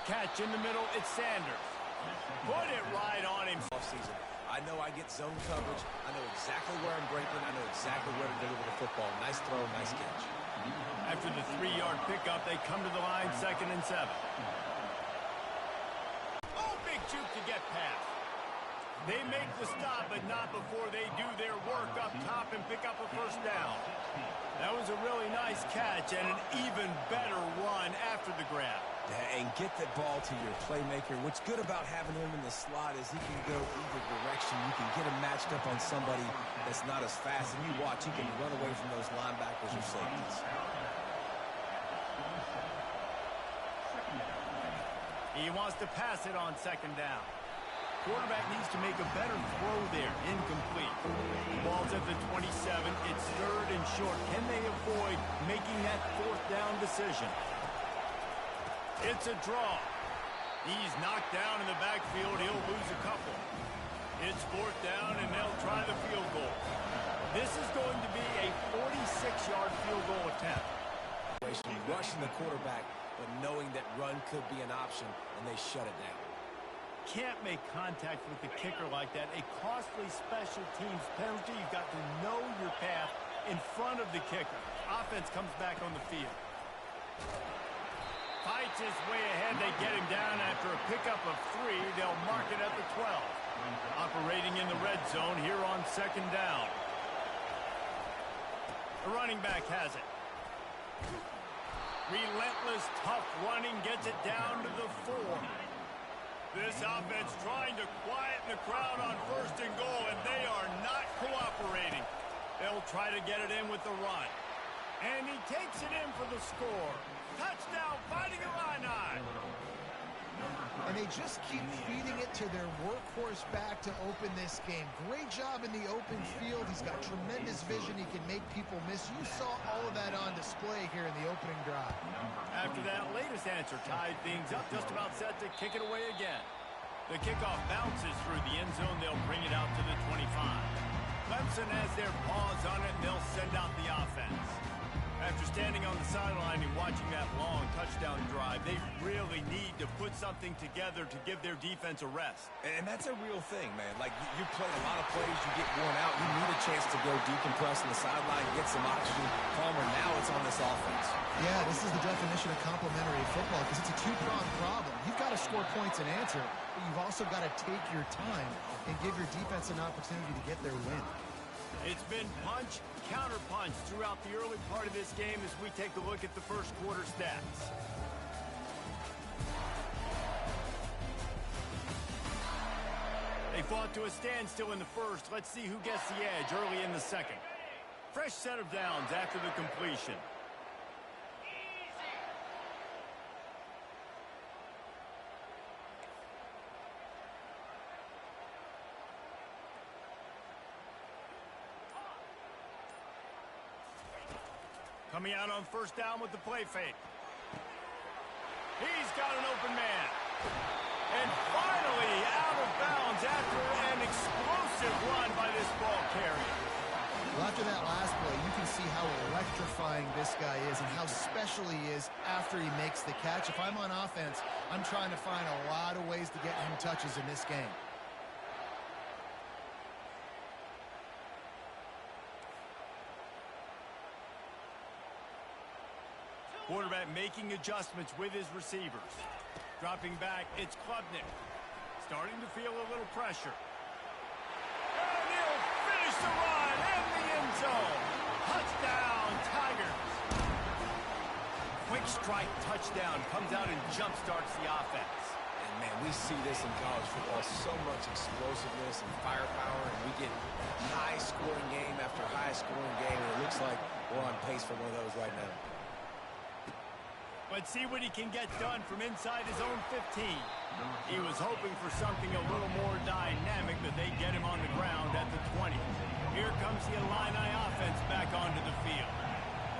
Catch in the middle, it's Sanders. Put it right on him. Offseason. I know I get zone coverage. I know exactly where I'm breaking. I know exactly where to deliver the football. Nice throw, nice catch. After the 3-yard pickup, they come to the line, 2nd and 7. Oh, big juke to get past. They make the stop, but not before they do their work up top and pick up a first down. That was a really nice catch and an even better run after the grab. And get the ball to your playmaker. What's good about having him in the slot is he can go either direction. You can get him matched up on somebody that's not as fast. And you watch, he can run away from those linebackers or safeties. He wants to pass it on 2nd down. Quarterback needs to make a better throw there. Incomplete. The ball's at the 27. It's 3rd and short. Can they avoid making that 4th down decision? It's a draw. He's knocked down in the backfield. He'll lose a couple. It's 4th down, and they'll try the field goal. This is going to be a 46-yard field goal attempt. Rushing the quarterback, but knowing that run could be an option, and they shut it down. Can't make contact with the kicker like that. A costly special teams penalty. You've got to know your path in front of the kicker. Offense comes back on the field. Fights his way ahead. They get him down after a pickup of 3. They'll mark it at the 12. Operating in the red zone here on 2nd down. The running back has it. Relentless, tough running gets it down to the 4. This offense trying to quieten the crowd on 1st and goal, and they are not cooperating. They'll try to get it in with the run. And he takes it in for the score. Touchdown, Fighting Illini. And they just keep feeding it to their workhorse back to open this game. Great job in the open field. He's got tremendous vision. He can make people miss. You saw all of that on display here in the opening drive. After that latest answer tied things up, just about set to kick it away again. The kickoff bounces through the end zone. They'll bring it out to the 25. Clemson has their paws on it, and they'll send out the offense. After standing on the sideline and watching that long touchdown drive, they really need to put something together to give their defense a rest. And that's a real thing, man. Like, you play a lot of plays, you get worn out. You need a chance to go decompress on the sideline, get some oxygen. Palmer, now it's on this offense. Yeah, this is the definition of complementary football because it's a two-pronged problem. You've got to score points and answer, but you've also got to take your time and give your defense an opportunity to get their win. It's been punch, counter-punch throughout the early part of this game as we take a look at the first quarter stats. They fought to a standstill in the first. Let's see who gets the edge early in the second. Fresh set of downs after the completion. Coming out on 1st down with the play fake. He's got an open man. And finally out of bounds after an explosive run by this ball carrier. Well, after that last play, you can see how electrifying this guy is and how special he is after he makes the catch. If I'm on offense, I'm trying to find a lot of ways to get him touches in this game. Quarterback making adjustments with his receivers. Dropping back, it's Klubnik. Starting to feel a little pressure. And he'll finish the run in the end zone. Touchdown, Tigers. Quick strike touchdown comes out and jump-starts the offense. And, man, we see this in college football. So much explosiveness and firepower, and we get high-scoring game after high-scoring game, and it looks like we're on pace for one of those right now. Let's see what he can get done from inside his own 15. He was hoping for something a little more dynamic, but they get him on the ground at the 20. Here comes the Illini offense back onto the field.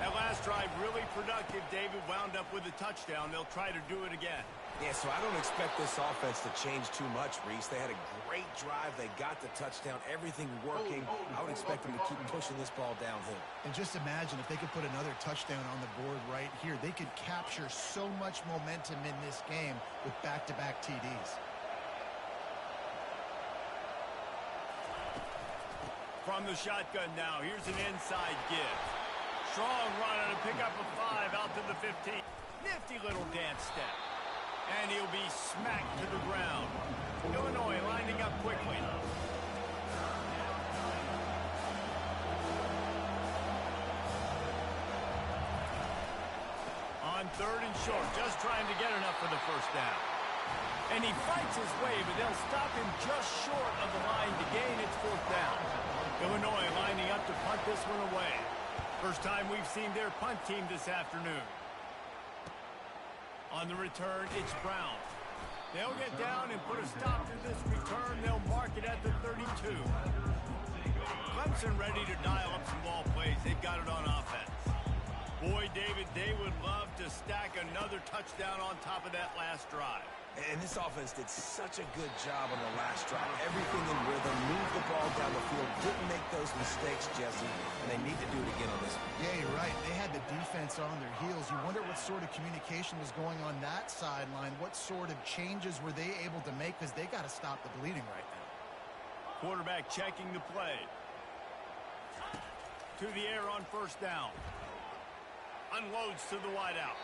That last drive really productive. David wound up with a touchdown. They'll try to do it again. Yeah, so I don't expect this offense to change too much, Reese. They had a great drive. They got the touchdown. Everything working. I would expect them to keep pushing this ball downhill. And just imagine if they could put another touchdown on the board right here. They could capture so much momentum in this game with back-to-back TDs. From the shotgun now, here's an inside give. Strong run and a pick up of 5 out to the 15. Nifty little dance step. And he'll be smacked to the ground. Illinois lining up quickly. On 3rd and short, just trying to get enough for the first down. And he fights his way, but they'll stop him just short of the line to gain its 4th down. Illinois lining up to punt this one away. First time we've seen their punt team this afternoon. On the return, it's Brown. They'll get down and put a stop to this return. They'll mark it at the 32. Clemson ready to dial up some ball plays. They've got it on offense. Boy, David, they would love to stack another touchdown on top of that last drive. And this offense did such a good job on the last drive. Everything in rhythm, moved the ball down the field, didn't make those mistakes, Jesse, and they need to do it again on this one. Yeah, you're right. They had the defense on their heels. You wonder what sort of communication was going on that sideline. What sort of changes were they able to make? Because they got to stop the bleeding right now. Quarterback checking the play. To the air on 1st down. Unloads to the wideout.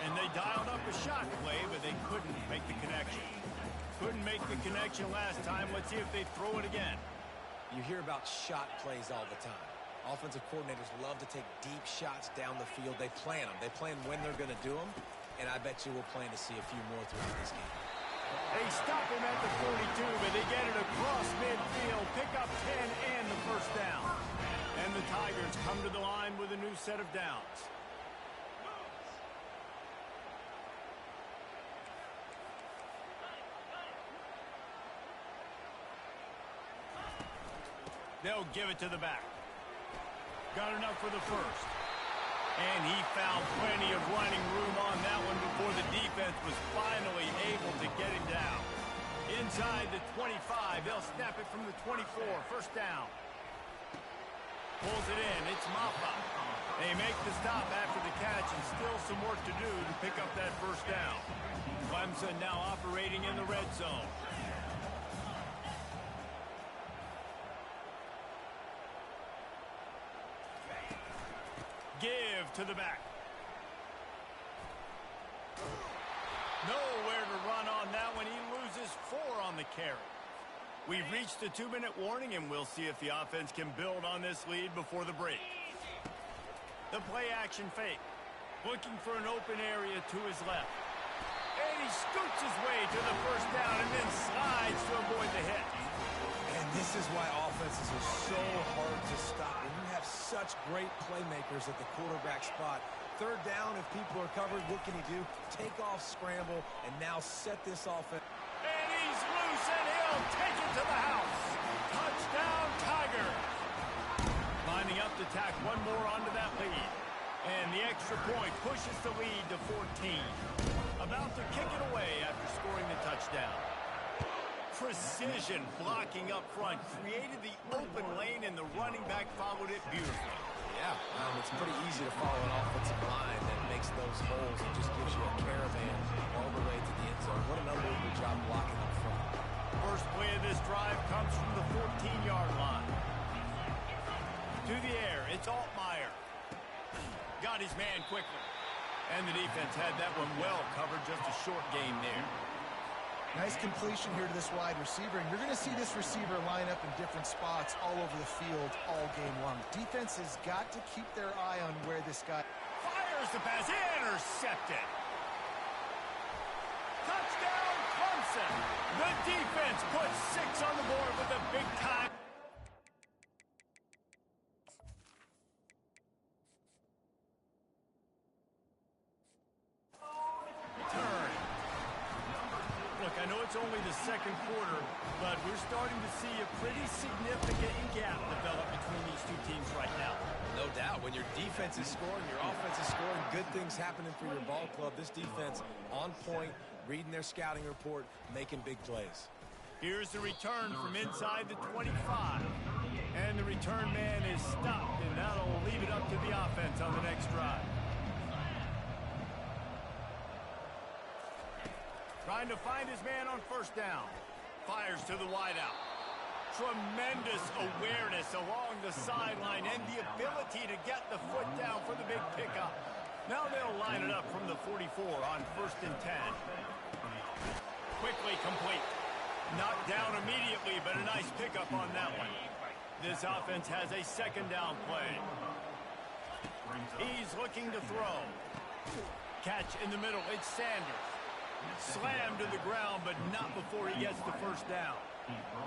And they dialed up a shot play, but they couldn't make the connection. Couldn't make the connection last time. Let's see if they throw it again. You hear about shot plays all the time. Offensive coordinators love to take deep shots down the field. They plan them. They plan when they're going to do them. And I bet you we'll plan to see a few more throughout this game. They stop him at the 42, but they get it across midfield. Pick up 10 and the 1st down. And the Tigers come to the line with a new set of downs. They'll give it to the back. Got enough for the 1st. And he found plenty of running room on that one before the defense was finally able to get him down. Inside the 25, they'll snap it from the 24. 1st down. Pulls it in. It's Mapa. They make the stop after the catch and still some work to do to pick up that 1st down. Clemson now operating in the red zone. Give to the back. Nowhere to run on that one. He loses 4 on the carry. We've reached the 2-minute warning, and we'll see if the offense can build on this lead before the break. The play action fake. Looking for an open area to his left. And he scoots his way to the 1st down and then slides to avoid the hit. And this is why offenses are so hard to stop. When you have such great playmakers at the quarterback spot, 3rd down, if people are covered, what can he do? Take off, scramble, and now set this offense. And he's loose, and he'll take it to the house. Touchdown, Tiger. Lining up to tack one more onto that lead. And the extra point pushes the lead to 14. About to kick it away after scoring the touchdown. Precision blocking up front created the open lane, and the running back followed it beautifully. Yeah, it's pretty easy to follow an offensive line that makes those holes and just gives you a caravan all the way to the end zone. What an unbelievable job blocking up front. First play of this drive comes from the 14-yard line. To the air, it's Altmaier. Got his man quickly. And the defense had that one well covered, just a short gain there. Nice completion here to this wide receiver, and you're going to see this receiver line up in different spots all over the field all game long. Defense has got to keep their eye on where this guy fires the pass, intercepted. Touchdown, Clemson. The defense puts 6 on the board with a big time. I know it's only the second quarter, but we're starting to see a pretty significant gap develop between these two teams right now. No doubt. When your defense is scoring, your offense is scoring, good things happening for your ball club. This defense on point, reading their scouting report, making big plays. Here's the return from inside the 25. And the return man is stopped, and that'll leave it up to the offense on the next drive. Trying to find his man on first down. Fires to the wideout. Tremendous awareness along the sideline and the ability to get the foot down for the big pickup. Now they'll line it up from the 44 on 1st and 10. Quickly complete. Knocked down immediately, but a nice pickup on that one. This offense has a second down play. He's looking to throw. Catch in the middle. It's Sanders. Slammed to the ground, but not before he gets the first down.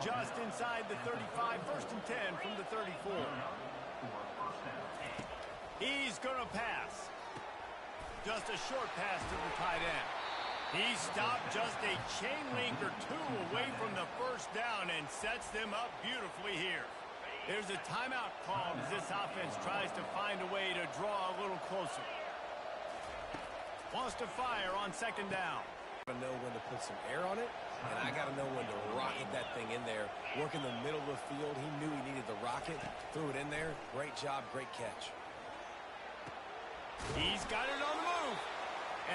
Just inside the 35, 1st and 10 from the 34. He's going to pass. Just a short pass to the tight end. He stopped just a chain link or two away from the first down and sets them up beautifully here. There's a timeout called as this offense tries to find a way to draw a little closer. Wants to fire on second down. I know when to put some air on it, and I got to know when to rocket that thing in there. Work in the middle of the field. He knew he needed the rocket. Threw it in there. Great job, great catch. He's got it on the move.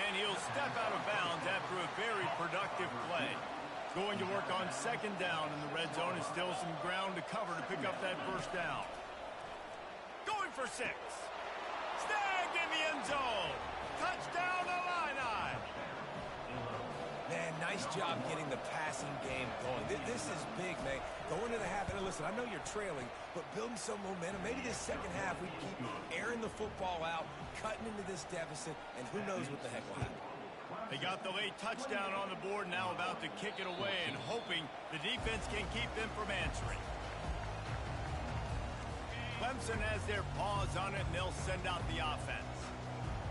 And he'll step out of bounds after a very productive play. Going to work on second down in the red zone, and still some ground to cover to pick up that first down. Going for 6. Snagged in the end zone. Touchdown Illini. Man, nice job getting the passing game going. This is big, man. Going into the half, and listen, I know you're trailing, but building some momentum. Maybe this second half we keep airing the football out, cutting into this deficit, and who knows what the heck will happen. They got the late touchdown on the board, now about to kick it away and hoping the defense can keep them from answering. Clemson has their paws on it, and they'll send out the offense.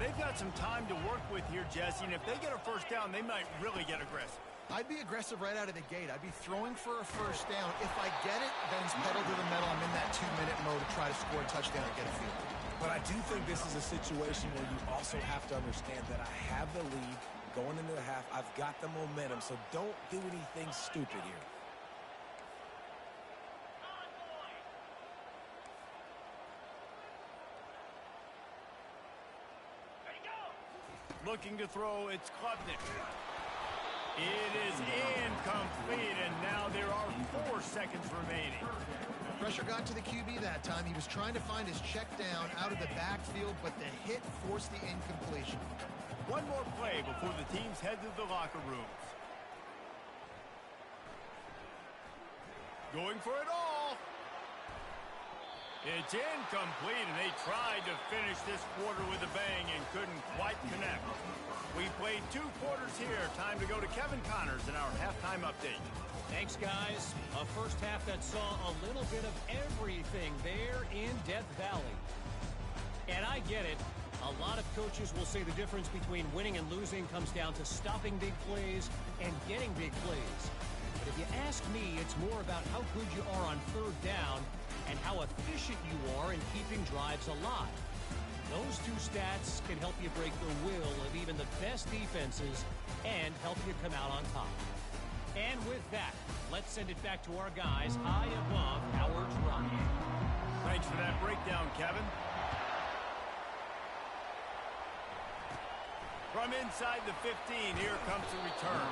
They've got some time to work with here, Jesse, and if they get a first down, they might really get aggressive. I'd be aggressive right out of the gate. I'd be throwing for a first down. If I get it, then it's pedal to the metal. I'm in that 2-minute mode to try to score a touchdown and get a field. But I do think this is a situation where you also have to understand that I have the lead going into the half. I've got the momentum, so don't do anything stupid here. Looking to throw, it's Klubnik. It is incomplete, and now there are 4 seconds remaining. Pressure got to the QB that time. He was trying to find his check down out of the backfield, but the hit forced the incompletion. One more play before the teams head to the locker rooms. Going for it all. It's incomplete, and they tried to finish this quarter with a bang and couldn't quite connect. We played 2 quarters here. Time to go to Kevin Connors in our halftime update. Thanks, guys. A first half that saw a little bit of everything there in Death Valley. And I get it. A lot of coaches will say the difference between winning and losing comes down to stopping big plays and getting big plays. But if you ask me, it's more about how good you are on third down and how efficient you are in keeping drives alive. Those 2 stats can help you break the will of even the best defenses and help you come out on top. And with that, let's send it back to our guys high above our drive. Thanks for that breakdown, Kevin. From inside the 15, here comes the return.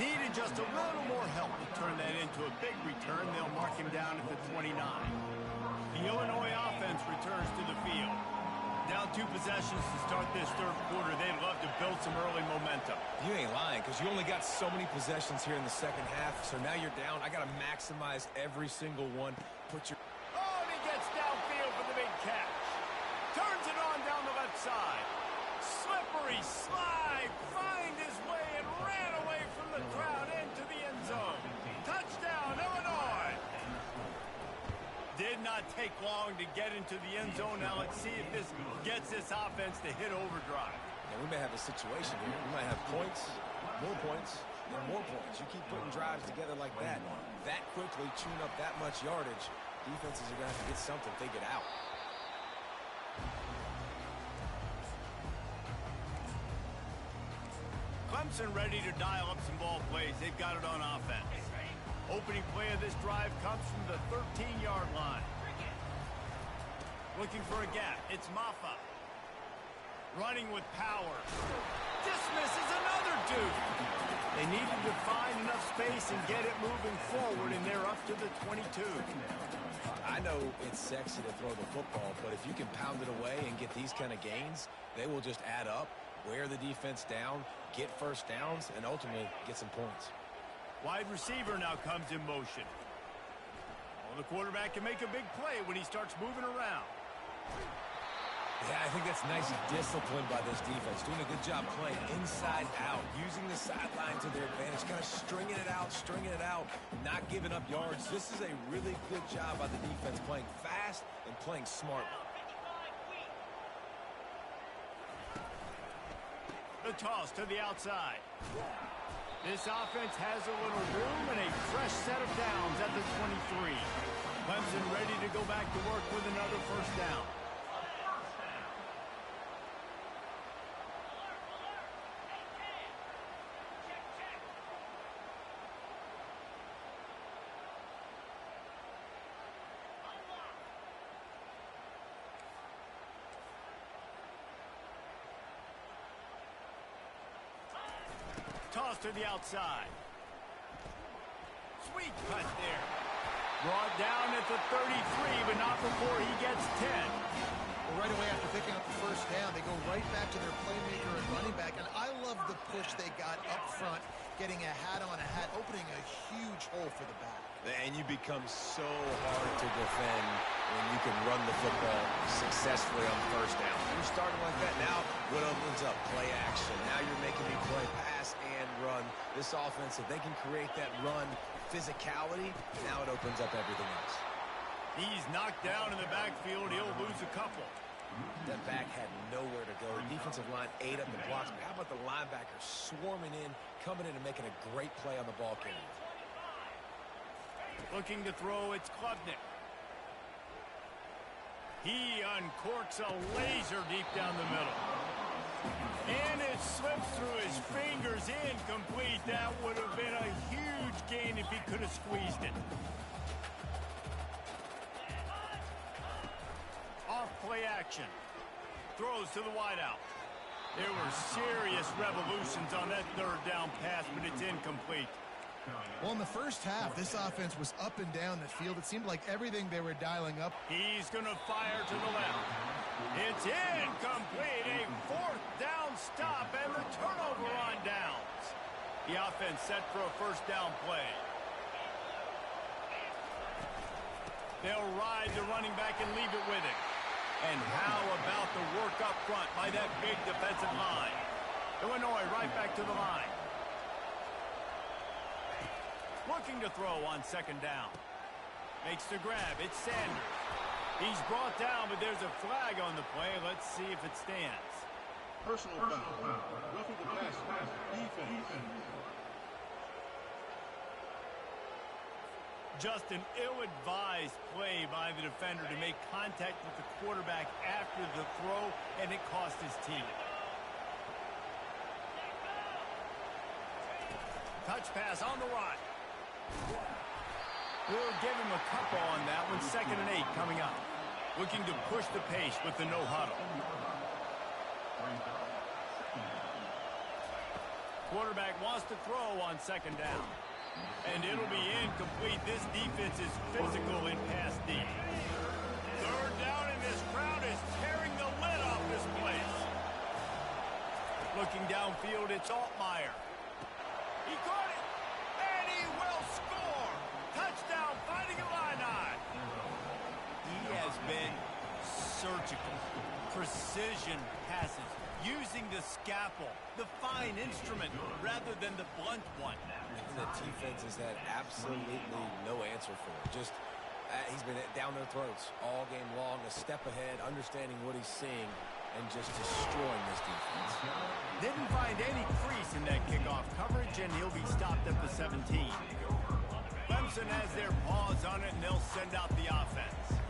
Needed just a little more help to turn that into a big return. They'll mark him down at the 29. The Illinois offense returns to the field. Down 2 possessions to start this third quarter. They'd love to build some early momentum. You ain't lying, because you only got so many possessions here in the second half, so now you're down. I got to maximize every single one. Put your... Oh, and he gets downfield for the big catch. Turns it on down the left side. Slippery slide, find his way and ran away from the crowd into the end zone. Touchdown, Illinois. Did not take long to get into the end zone. Now let's see if this gets this offense to hit overdrive. Yeah, we may have a situation here. We might have points, more points, and more points. You keep putting drives together like that quickly, tune up that much yardage, defenses are going to have to get something figured out. Clemson ready to dial up some ball plays. They've got it on offense. Opening play of this drive comes from the 13-yard line. Looking for a gap. It's Maffa. Running with power. Dismisses another dude. They needed to find enough space and get it moving forward, and they're up to the 22. I know it's sexy to throw the football, but if you can pound it away and get these kind of gains, they will just add up, wear the defense down, get first downs, and ultimately get some points. Wide receiver now comes in motion. Well, the quarterback can make a big play when he starts moving around. Yeah, I think that's nice discipline by this defense. Doing a good job playing inside out, using the sideline to their advantage, kind of stringing it out, not giving up yards. This is a really good job by the defense, playing fast and playing smart. The toss to the outside. This offense has a little room and a fresh set of downs at the 23. Clemson ready to go back to work with another first down. Toss to the outside. Sweet cut there. Brought down at the 33, but not before he gets 10. Well, right away after picking up the first down, they go right back to their playmaker and running back. And I love the push they got up front, getting a hat on a hat, opening a huge hole for the back. And you become so hard to defend when you can run the football successfully on first down. You're starting like that. Now, what opens up? Play action. Now you're making me play pass and run. This offense, if they can create that run physicality, now it opens up everything else. He's knocked down in the backfield. He'll lose a couple. That back had nowhere to go. The defensive line ate up the blocks. But how about the linebacker swarming in, coming in and making a great play on the ball carrier? Looking to throw, it's Klubnik. He uncorks a laser deep down the middle. And it slips through his fingers, incomplete. That would have been a huge gain if he could have squeezed it. Off play action. Throws to the wideout. There were serious revolutions on that third down pass, but it's incomplete. Well, in the first half, this offense was up and down the field. It seemed like everything they were dialing up. He's going to fire to the left. It's incomplete. A fourth down stop and the turnover on downs. The offense set for a first down play. They'll ride the running back and leave it with him. And how about the work up front by that big defensive line? Illinois right back to the line. Looking to throw on second down. Makes the grab. It's Sanders. He's brought down, but there's a flag on the play. Let's see if it stands. Personal foul. Roughing the pass. Defense. Just an ill-advised play by the defender to make contact with the quarterback after the throw, and it cost his team. Touch pass on the right. We'll give him a couple on that one. 2nd and 8 coming up. Looking to push the pace with the no huddle. Quarterback wants to throw on second down. And it'll be incomplete. This defense is physical in pass deep. Third down, and this crowd is tearing the lid off this place. Looking downfield, it's Altmaier. He caught it, and he will score. Touchdown, Fighting Illini. He has been surgical, precision passes, using the scalpel, the fine instrument, rather than the blunt one. The defense has had absolutely no answer for it. Just, he's been down their throats all game long, a step ahead, understanding what he's seeing, and just destroying this defense. Didn't find any crease in that kickoff coverage. infraction. He'll be stopped at the 17. Clemson has their paws on it, and they'll send out the offense.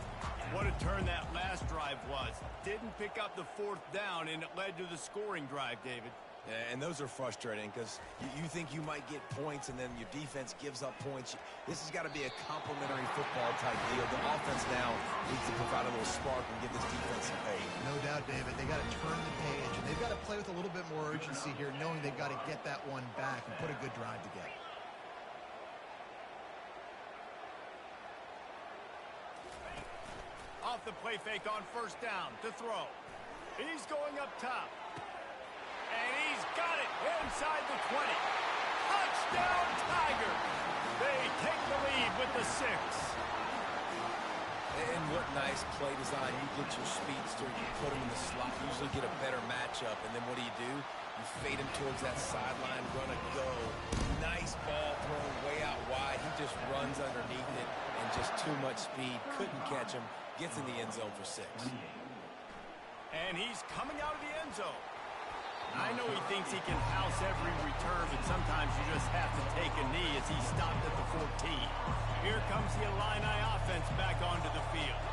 What a turn that last drive was. Didn't pick up the fourth down, and it led to the scoring drive, David. Yeah, and those are frustrating because you think you might get points and then your defense gives up points. This has got to be a complementary football type deal. The offense now needs to provide a little spark and give this defense some pay. No doubt, David. They got to turn the page, and they've got to play with a little bit more urgency here, knowing they've got to get that one back and put a good drive together. Off the play fake on first down to throw. He's going up top. And he's got it inside the 20. Touchdown, Tigers. They take the lead with the 6. And what nice play design. You get your speedster, you put him in the slot, usually get a better matchup. And then what do? You fade him towards that sideline, run a go. Nice ball thrown way out wide. He just runs underneath it and just too much speed. Couldn't catch him. Gets in the end zone for 6. And he's coming out of the end zone. I know he thinks he can house every return, but sometimes you just have to take a knee as he stopped at the 14. Here comes the Illini offense back onto the field.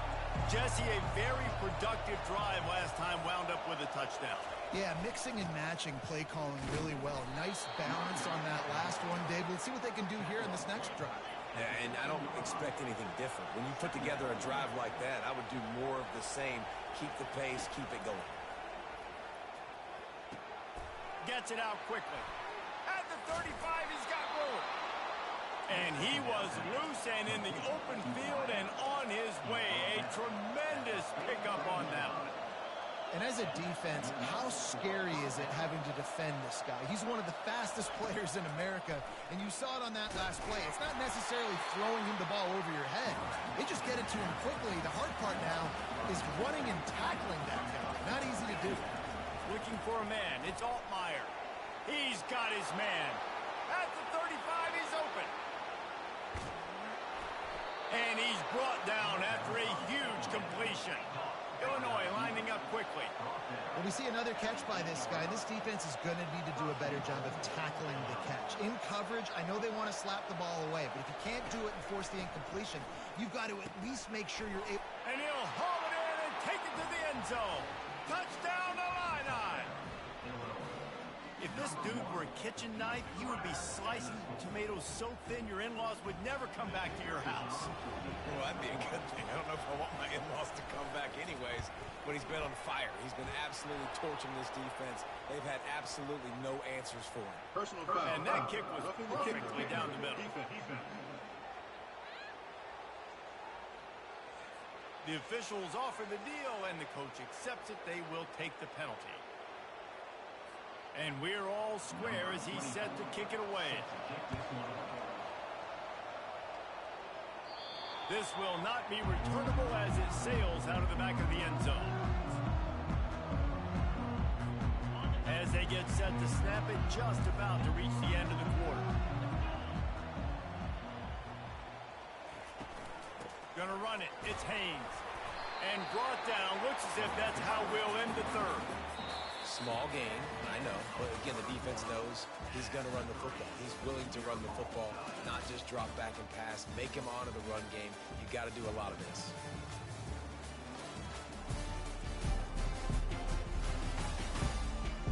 Jesse, a very productive drive last time, wound up with a touchdown. Yeah, mixing and matching play calling really well. Nice balance on that last one, Dave. Let's see what they can do here in this next drive. Yeah, and I don't expect anything different. When you put together a drive like that, I would do more of the same. Keep the pace, keep it going. Gets it out quickly. At the 35, he's got room. And he was loose and in the open field and on his way. A tremendous pickup on that one. And as a defense, how scary is it having to defend this guy? He's one of the fastest players in America, and you saw it on that last play. It's not necessarily throwing him the ball over your head. They just get it to him quickly. The hard part now is running and tackling that guy. Not easy to do. Looking for a man. It's Altmaier. He's got his man. At the 35, he's open. And he's brought down after a huge completion. Illinois lining up quickly. Well, we see another catch by this guy. This defense is going to need to do a better job of tackling the catch. In coverage, I know they want to slap the ball away, but if you can't do it and force the incompletion, you've got to at least make sure you're able. And he'll haul it in and take it to the end zone. Touchdown, Illini. If this dude were a kitchen knife, you would be slicing tomatoes so thin your in-laws would never come back to your house. Well, that'd be a good thing. I don't know if I want my in-laws to come back anyways, but he's been on fire. He's been absolutely torching this defense. They've had absolutely no answers for him. Personal foul. And that kick was perfectly down the middle. The officials offer the deal, and the coach accepts it. They will take the penalty. And we're all square as he's set to kick it away. This will not be returnable as it sails out of the back of the end zone. As they get set to snap it, just about to reach the end of the quarter. Gonna run it. It's Haynes. And brought down. Looks as if that's how we'll end the third. Small game, I know, but again, the defense knows he's going to run the football. He's willing to run the football, not just drop back and pass, make him honor the run game. You got to do a lot of this.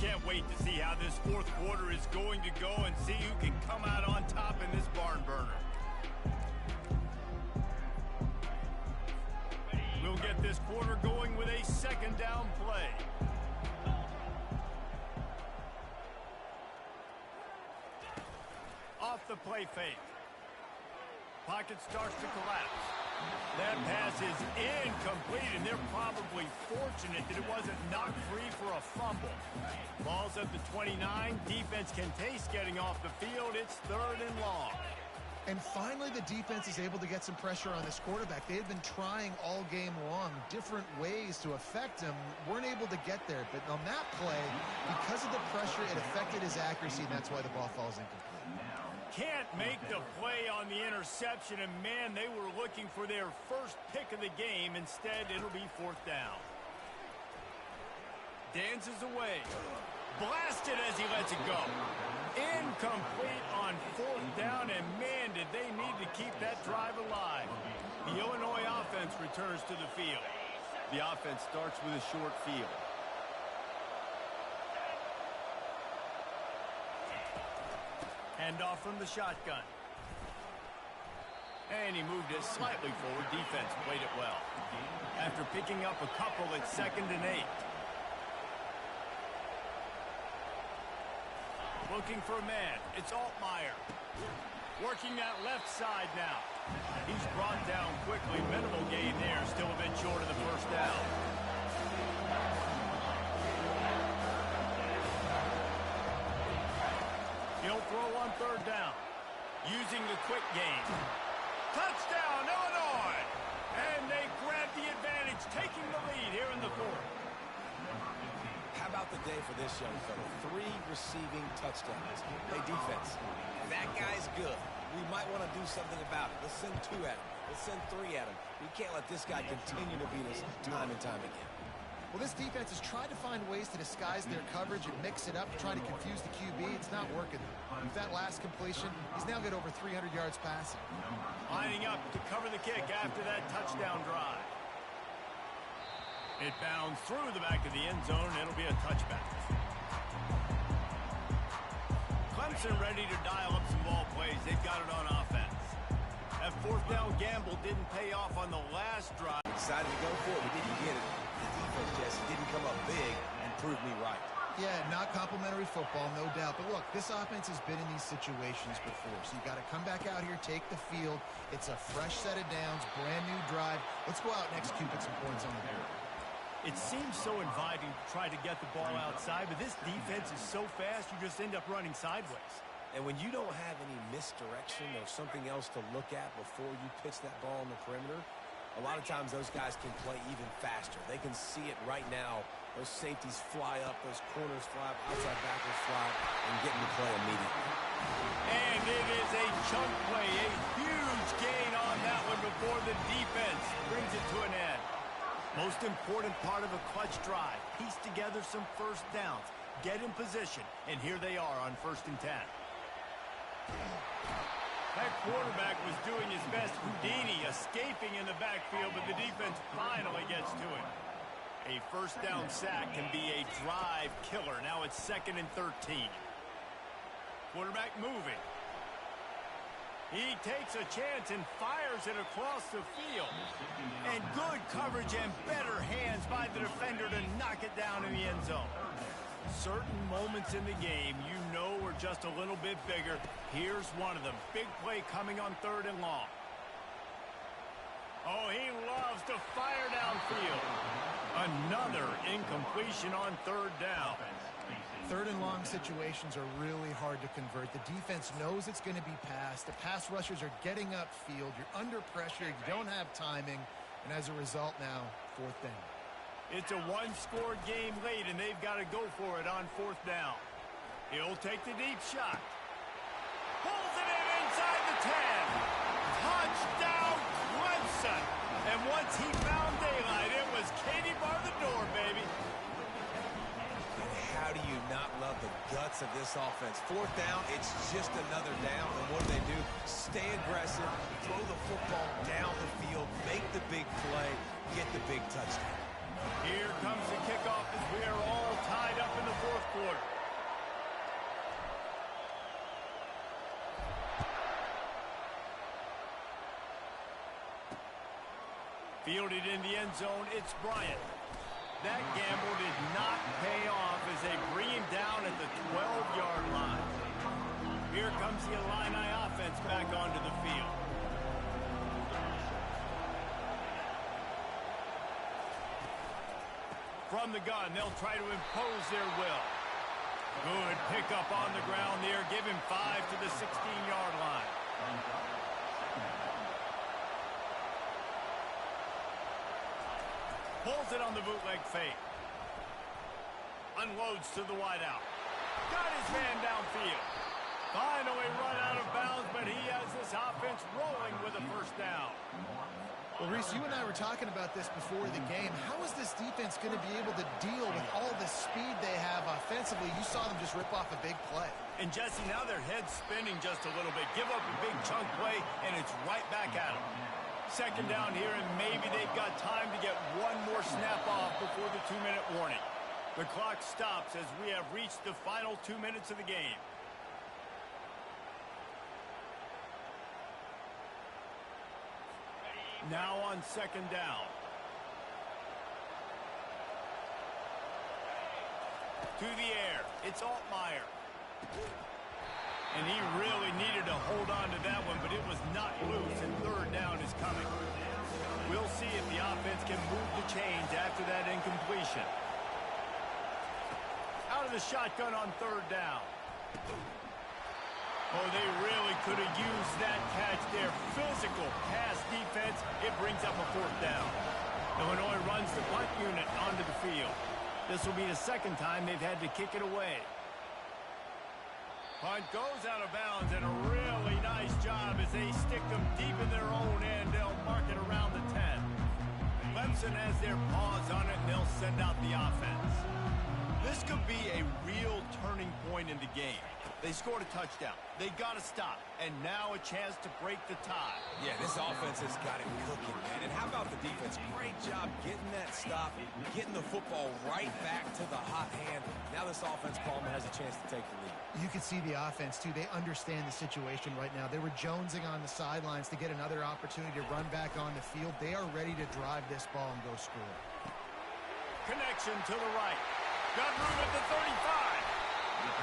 Can't wait to see how this fourth quarter is going to go and see who can come out on top in this barn burner. We'll get this quarter going with a second down play. Off the play fake. Pocket starts to collapse. That pass is incomplete, and they're probably fortunate that it wasn't knocked free for a fumble. Ball's at the 29. Defense can taste getting off the field. It's 3rd and long. And finally, the defense is able to get some pressure on this quarterback. They had been trying all game long different ways to affect him. Weren't able to get there. But on that play, because of the pressure, it affected his accuracy, and that's why the ball falls incomplete. Can't make the play on the interception, and man, they were looking for their first pick of the game. Instead, it'll be 4th down. Dances away. Blasted as he lets it go. Incomplete on 4th down, and man, did they need to keep that drive alive. The Illinois offense returns to the field. The offense starts with a short field. Handoff from the shotgun. And he moved it slightly forward. Defense played it well. After picking up a couple, it's 2nd and 8. Looking for a man. It's Altmaier. Working that left side now. He's brought down quickly. Minimal gain there. Still a bit short of the 1st down. He'll throw on 3rd down. Using the quick game. Touchdown, Illinois! And they grab the advantage, taking the lead here in the 4th. How about the day for this young fellow? 3 receiving touchdowns. Hey, defense, that guy's good. We might want to do something about it. Let's send 2 at him. Let's send 3 at him. We can't let this guy continue to beat us time and time again. Well, this defense has tried to find ways to disguise their coverage and mix it up to try to confuse the QB. It's not working. With that last completion, he's now got over 300 yards passing. Lining up to cover the kick after that touchdown drive. It bounds through the back of the end zone. It'll be a touchback. Clemson ready to dial up some ball plays. They've got it on offense. That 4th down gamble didn't pay off on the last drive. Decided to go for it. We didn't get it. The defense, Jesse, didn't come up big and prove me right. Yeah, not complimentary football, no doubt. But look, this offense has been in these situations before. So you got to come back out here, take the field. It's a fresh set of downs, brand new drive. Let's go out and execute, get some points on the board. It seems so inviting to try to get the ball outside, but this defense is so fast you just end up running sideways. And when you don't have any misdirection or something else to look at before you pitch that ball on the perimeter, a lot of times those guys can play even faster. They can see it right now. Those safeties fly up, those corners fly up, outside backers fly up, and get into play immediately. And it is a chunk play, a huge gain on that one before the defense brings it to an end. Most important part of a clutch drive, piece together some 1st downs, get in position, and here they are on 1st and 10. That quarterback was doing his best Houdini, escaping in the backfield, but the defense finally gets to it. A 1st down sack can be a drive killer. Now it's 2nd and 13. Quarterback moving. He takes a chance and fires it across the field. And good coverage and better hands by the defender to knock it down in the end zone. Certain moments in the game you know are just a little bit bigger. Here's one of them. Big play coming on 3rd and long. Oh, he loves to fire downfield. Another incompletion on 3rd down. 3rd and long situations are really hard to convert. The defense knows it's going to be passed. The pass rushers are getting upfield. You're under pressure. You don't have timing. And as a result now, 4th down. It's a 1-score game late, and they've got to go for it on 4th down. He'll take the deep shot. Pulls it in inside the 10. Touchdown, Clemson. And once he found daylight, it was Katie bar the door, baby. How do you not love the guts of this offense? 4th down, it's just another down. And what do? Stay aggressive, throw the football down the field, make the big play, get the big touchdown. Here comes the kickoff as we are all tied up in the 4th quarter. Fielded in the end zone, it's Bryant. That gamble did not pay off as they bring him down at the 12-yard line. Here comes the Illini offense back onto the field. From the gun, they'll try to impose their will. Good pickup on the ground there. Give him 5 to the 16-yard line. Pulls it on the bootleg fake. Unloads to the wideout. Got his man downfield. Finally run out of bounds, but he has this offense rolling with a 1st down. Well, Reese, Chris, you and I were talking about this before the game. How is this defense going to be able to deal with all the speed they have offensively? You saw them just rip off a big play. And, Jesse, now their head's spinning just a little bit. Give up a big chunk play, and it's right back at them. Second down here, and maybe they've got time to get one more snap off before the 2-minute warning. The clock stops as we have reached the final 2 minutes of the game. Now on second down. To the air. It's Altmaier. And he really needed to hold on to that one, but it was not loose, and third down is coming. We'll see if the offense can move the chains after that incompletion. Out of the shotgun on third down. Oh, they really could have used that catch there. Physical pass defense. It brings up a fourth down. Illinois runs the punt unit onto the field. This will be the second time they've had to kick it away. Punt goes out of bounds, and a really nice job as they stick them deep in their own end. They'll mark it around the 10. Clemson has their paws on it, and they'll send out the offense. This could be a real turning point in the game. They scored a touchdown. They got to stop. And now a chance to break the tie. Yeah, this offense has got it cooking, man. And how about the defense? Great job getting that stop, getting the football right back to the hot hand. Now this offense, Palmer, has a chance to take the lead. You can see the offense, too. They understand the situation right now. They were jonesing on the sidelines to get another opportunity to run back on the field. They are ready to drive this ball and go score. Connection to the right. Got room at the 35.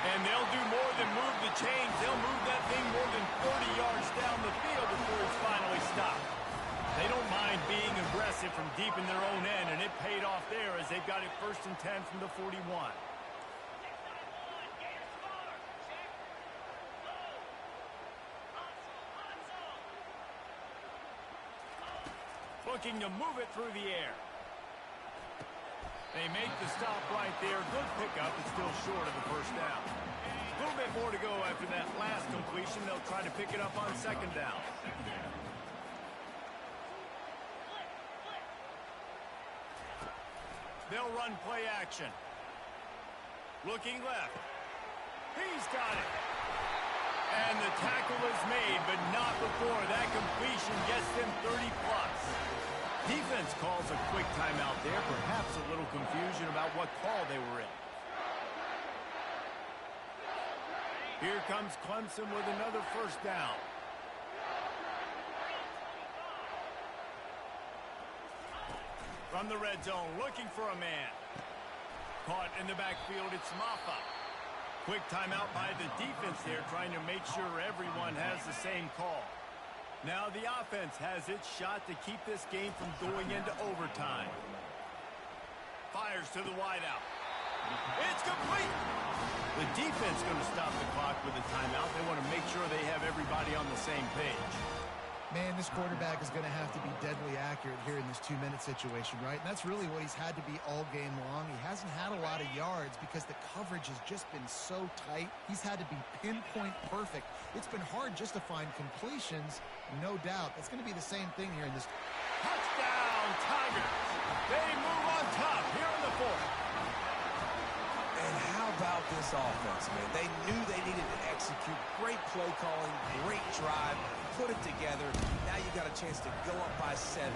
And they'll do more than move the chains. They'll move that thing more than 40 yards down the field before it's finally stopped. They don't mind being aggressive from deep in their own end, and it paid off there as they've got it 1st and 10 from the 41. Looking to move it through the air. They make the stop right there. Good pickup, but still short of the first down. A little bit more to go after that last completion. They'll try to pick it up on second down. They'll run play action. Looking left. He's got it. And the tackle is made, but not before that completion gets them 30-plus. Defense calls a quick timeout there. Perhaps a little confusion about what call they were in. Here comes Clemson with another first down. From the red zone, looking for a man. Caught in the backfield, it's Maffa. Quick timeout by the defense there, trying to make sure everyone has the same call. Now the offense has its shot to keep this game from going into overtime. Fires to the wideout. It's complete. The defense going to stop the clock with a timeout. They want to make sure they have everybody on the same page. Man, this quarterback is going to have to be deadly accurate here in this 2-minute situation, right? And that's really what he's had to be all game long. He hasn't had a lot of yards because the coverage has just been so tight. He's had to be pinpoint perfect. It's been hard just to find completions, no doubt. That's going to be the same thing here in this. Touchdown, Tigers. They move on top here in the fourth. And how about this offense, man? They knew they needed to execute. Great play calling, great drive, put it together. Now you got a chance to go up by 7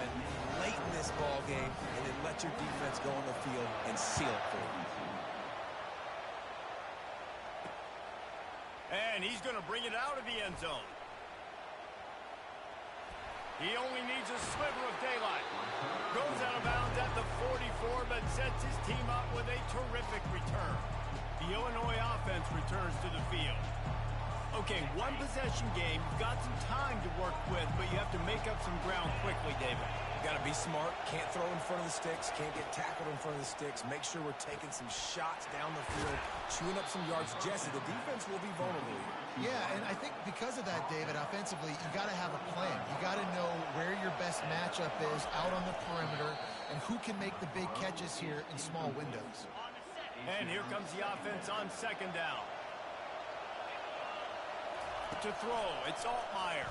late in this ball game and then let your defense go on the field and seal it for you. And he's going to bring it out of the end zone. He only needs a sliver of daylight. Goes out of bounds at the 44, but sets his team up with a terrific return. The Illinois offense returns to the field. Okay, one possession game. You've got some time to work with, but you have to make up some ground quickly, David. Got to be smart. Can't throw in front of the sticks. Can't get tackled in front of the sticks. Make sure we're taking some shots down the field, chewing up some yards. Jesse, the defense will be vulnerable here. Yeah, and I think because of that, David, offensively, you got to have a plan. You got to know where your best matchup is out on the perimeter and who can make the big catches here in small windows. And here comes the offense on second down. To throw, it's Altmaier.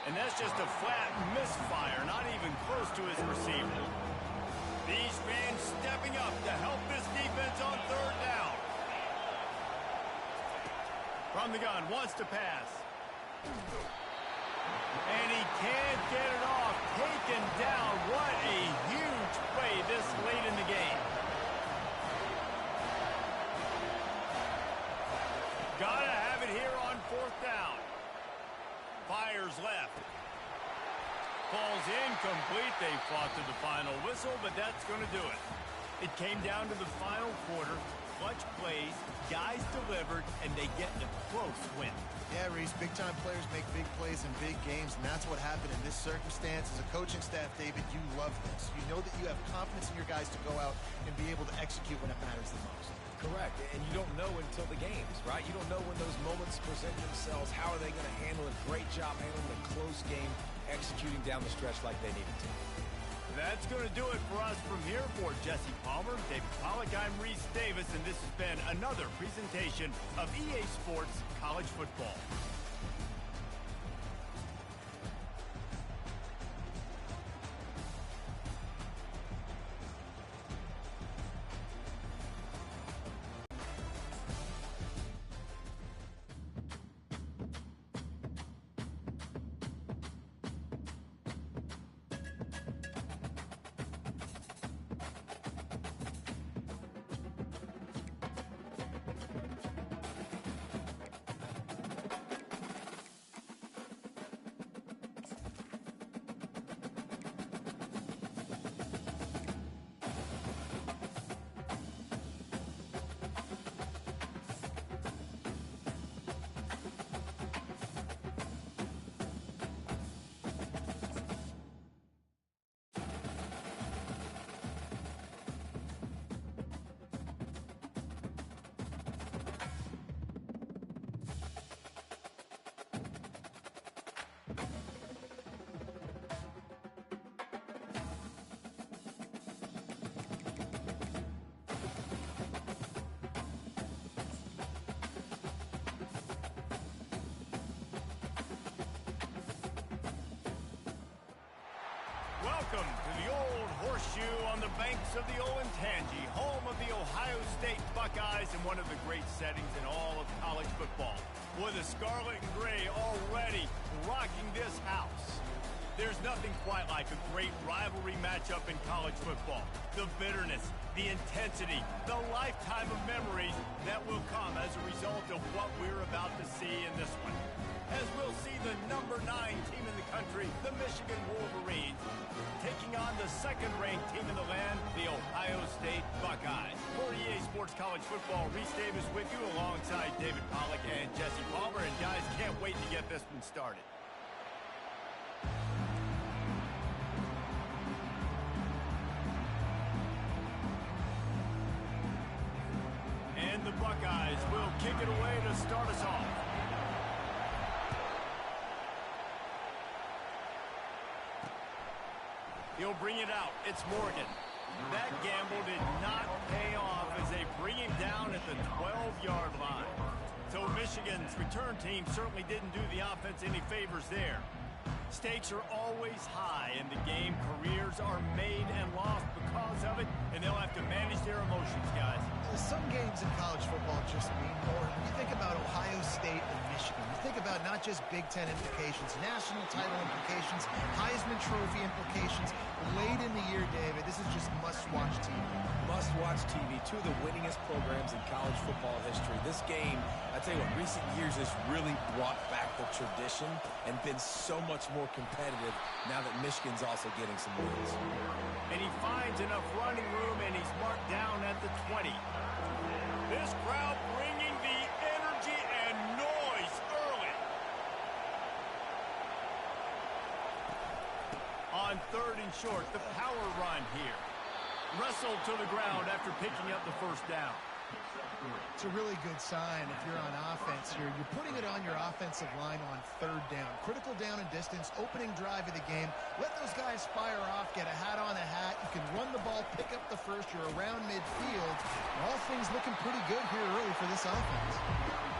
And that's just a flat misfire, not even close to his receiver. These fans stepping up to help this defense on third down. From the gun, wants to pass. And he can't get it off. Taken down. What a huge play this late in the game. Gotta have it here on fourth down. Fires left. Falls incomplete. They fought to the final whistle, but that's going to do it. It came down to the final quarter. Clutch plays, guys delivered, and they get a close win. Yeah, Reese, big-time players make big plays in big games, and that's what happened in this circumstance. As a coaching staff, David, you love this. You know that you have confidence in your guys to go out and be able to execute when it matters the most. Correct, and you don't know until the games, right? You don't know when those moments present themselves. How are they going to handle it? Great job handling a close game, executing down the stretch like they needed to. That's going to do it for us from here. For Jesse Palmer, David Pollack, I'm Reese Davis, and this has been another presentation of EA Sports College Football. Welcome to the old horseshoe on the banks of the old Ncaa, home of the Ohio State Buckeyes and one of the great settings in all of college football. With the scarlet and gray already rocking this house. There's nothing quite like a great rivalry matchup in college football. The bitterness, the intensity, the lifetime of memories that will come as a result of what we're about to see in this one. As we'll see the number 9 team in the country, the Michigan Wolverines, taking on the second-ranked team in the land, the Ohio State Buckeyes. For EA Sports College Football, Reese Davis with you alongside David Pollack and Jesse Palmer. And guys, can't wait to get this one started. And the Buckeyes will kick it away to start us off. He'll bring it out. It's Morgan. That gamble did not pay off as they bring him down at the 12-yard line. So Michigan's return team certainly didn't do the offense any favors there. Stakes are always high in the game. Careers are made and lost because of it, and they'll have to manage their emotions, guys. Some games in college football just mean more. When you think about Ohio State and Michigan, you think about not just Big Ten implications, national title implications, Heisman Trophy implications. Late in the year, David, this is just must-watch TV. Must-watch TV. Two of the winningest programs in college football history. This game, I tell you what, recent years has really brought back the tradition and been so much more competitive now that Michigan's also getting some wins. And he finds enough running room, and he's marked down at the 20. This crowd bringing the energy and noise early. On third and short, the power run here. Wrestled to the ground after picking up the first down. It's a really good sign if you're on offense here. You're putting it on your offensive line on third down. Critical down and distance, opening drive of the game. Let those guys fire off, get a hat on a hat. You can run the ball, pick up the first. You're around midfield. All things looking pretty good here early for this offense.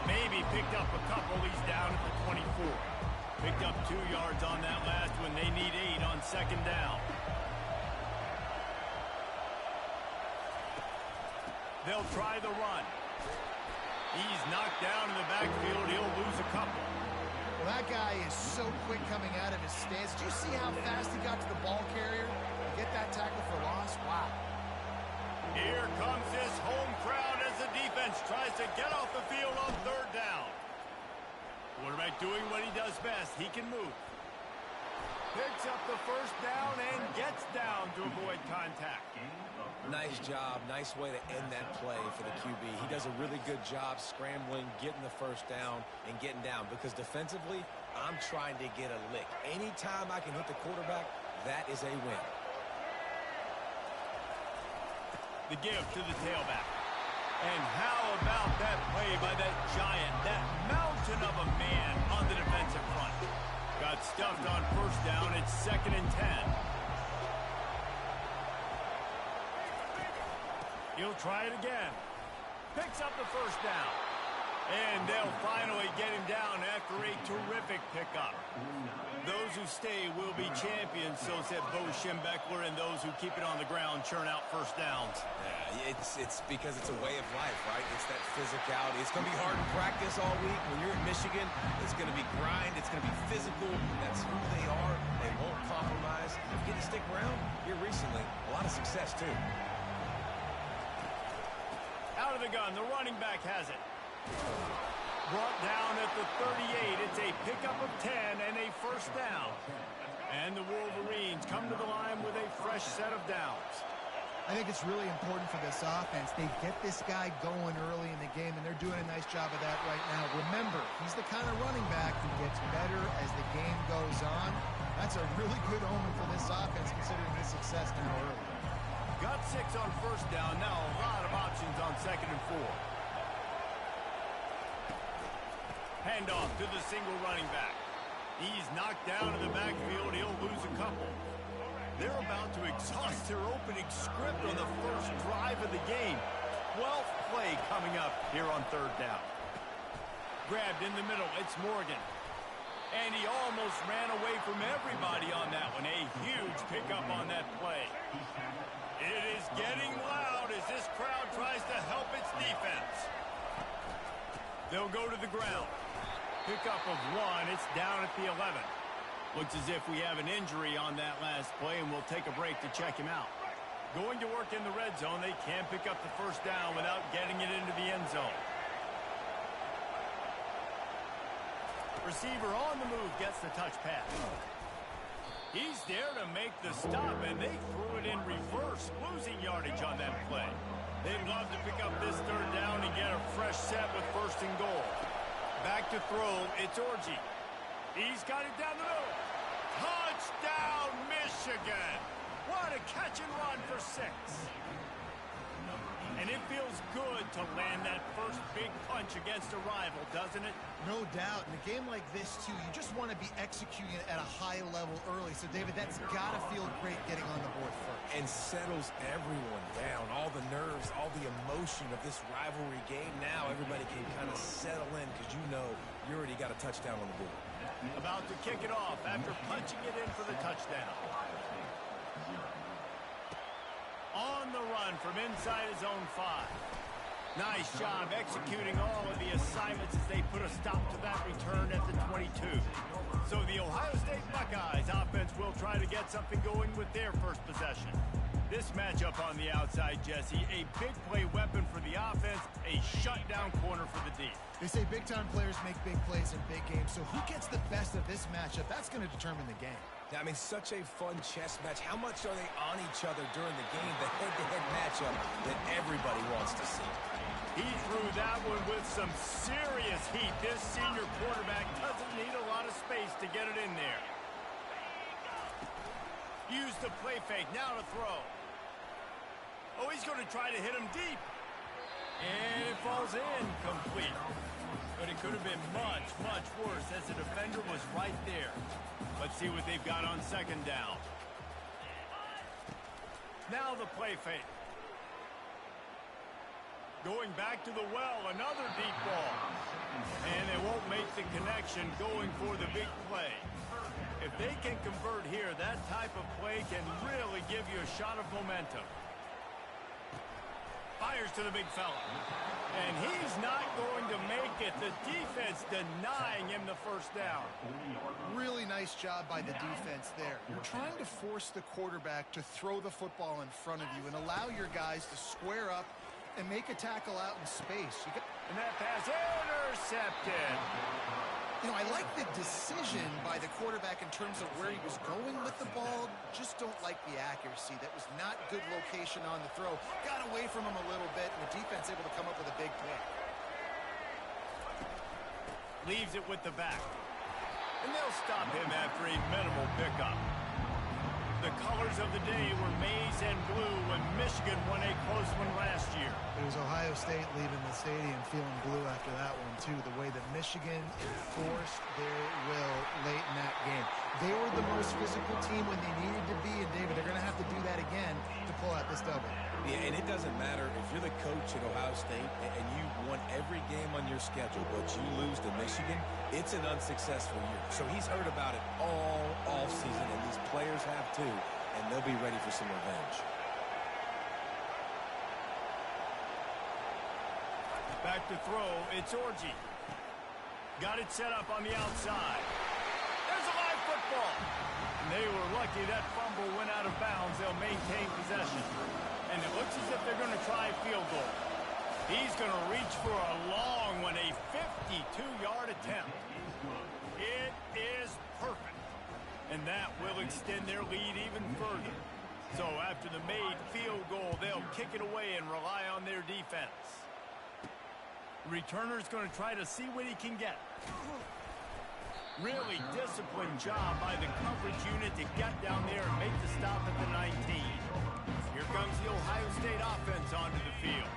Maybe picked up a couple. He's down at the 24. Picked up 2 yards on that last one. They need 8 on second down. They'll try the run. He's knocked down in the backfield. He'll lose a couple. Well, that guy is so quick coming out of his stance. Do you see how fast he got to the ball carrier? Get that tackle for loss? Wow. Here comes this home crowd as the defense tries to get off the field on third down. Quarterback doing what he does best. He can move. Picks up the first down and gets down to avoid contact. Nice job. Nice way to end that play for the QB. He does a really good job scrambling, getting the first down, and getting down. Because defensively, I'm trying to get a lick. Anytime I can hit the quarterback, that is a win. The give to the tailback. And how about that play by that giant, that mountain of a man on the defensive front? Got stuffed on first down. It's 2nd and 10. He'll try it again. Picks up the first down. And they'll finally get him down after a terrific pickup. Those who stay will be champions, so said Bo Schembechler, and those who keep it on the ground churn out first downs. Yeah, it's because it's a way of life, right? It's that physicality. It's going to be hard in practice all week. When you're in Michigan, it's going to be grind. It's going to be physical. That's who they are. They won't compromise. If you get to stick around here recently, a lot of success, too. Out of the gun, the running back has it. Brought down at the 38. It's a pickup of 10 and a first down. And the Wolverines come to the line with a fresh set of downs. I think it's really important for this offense. They get this guy going early in the game, and they're doing a nice job of that right now. Remember, he's the kind of running back who gets better as the game goes on. That's a really good omen for this offense, considering his success now early. Got 6 on first down. Now a lot of options on 2nd and 4. Handoff to the single running back. He's knocked down in the backfield. He'll lose a couple. They're about to exhaust their opening script on the first drive of the game. 12th play coming up here on third down. Grabbed in the middle. It's Morgan. And he almost ran away from everybody on that one. A huge pickup on that play. It is getting loud as this crowd tries to help its defense. They'll go to the ground. Pickup of 1. It's down at the 11. Looks as if we have an injury on that last play, and we'll take a break to check him out. Going to work in the red zone. They can't pick up the first down without getting it into the end zone. Receiver on the move gets the touch pass. He's there to make the stop, and they threw it in reverse, losing yardage on that play. They'd love to pick up this third down and get a fresh set with 1st and goal. Back to throw, it's Orji. He's got it down the middle. Touchdown, Michigan! What a catch and run for 6. And it feels good to land that first big punch against a rival, doesn't it? No doubt. In a game like this, too, you just want to be executing it at a high level early. So, David, that's got to feel great getting on the board first. And settles everyone down. All the nerves, all the emotion of this rivalry game. Now everybody can kind of settle in because you know you already got a touchdown on the board. About to kick it off after punching it in for the touchdown. On the run from inside his own 5. Nice job executing all of the assignments as they put a stop to that return at the 22. So the Ohio State Buckeyes offense will try to get something going with their first possession. This matchup on the outside, Jesse, a big play weapon for the offense, a shutdown corner for the D. They say big-time players make big plays in big games, so who gets the best of this matchup? That's going to determine the game. I mean, such a fun chess match. How much are they on each other during the game? The head-to-head matchup that everybody wants to see. He threw that one with some serious heat. This senior quarterback doesn't need a lot of space to get it in there. Use the play fake. Now to throw. Oh, he's going to try to hit him deep. And it falls in complete. But it could have been much, much worse as the defender was right there. Let's see what they've got on 2nd down. Now the play fake. Going back to the well, another deep ball. And they won't make the connection going for the big play. If they can convert here, that type of play can really give you a shot of momentum. Fires to the big fella. And he's not going to make it. The defense denying him the first down. Really nice job by the defense there. You're trying to force the quarterback to throw the football in front of you and allow your guys to square up and make a tackle out in space. And that pass intercepted. You know, I like the decision by the quarterback in terms of where he was going with the ball. Just don't like the accuracy. That was not good location on the throw. Got away from him a little bit, and the defense able to come up with a big play. Leaves it with the back. And they'll stop him after a minimal pickup. The colors of the day were maize and blue when Michigan won a close one last year. It was Ohio State leaving the stadium feeling blue after that one, too. The way that Michigan enforced their will late in that game. They were the most physical team when they needed to be, and, David, they're going to have to do that again to pull out this W. Yeah, and it doesn't matter if you're the coach at Ohio State and you won every game on your schedule, but you lose to Michigan, it's an unsuccessful year. So he's heard about it all offseason, and these players have too, and they'll be ready for some revenge. Back to throw, it's Orji. Got it set up on the outside. There's a live football. And they were lucky that fumble went out of bounds. They'll maintain possession. And it looks as if they're going to try a field goal. He's going to reach for a long one, a 52-yard attempt. It is perfect. And that will extend their lead even further. So after the made field goal, they'll kick it away and rely on their defense. The returner's going to try to see what he can get. Really disciplined job by the coverage unit to get down there and make the stop at the 19. Here comes the Ohio State offense onto the field.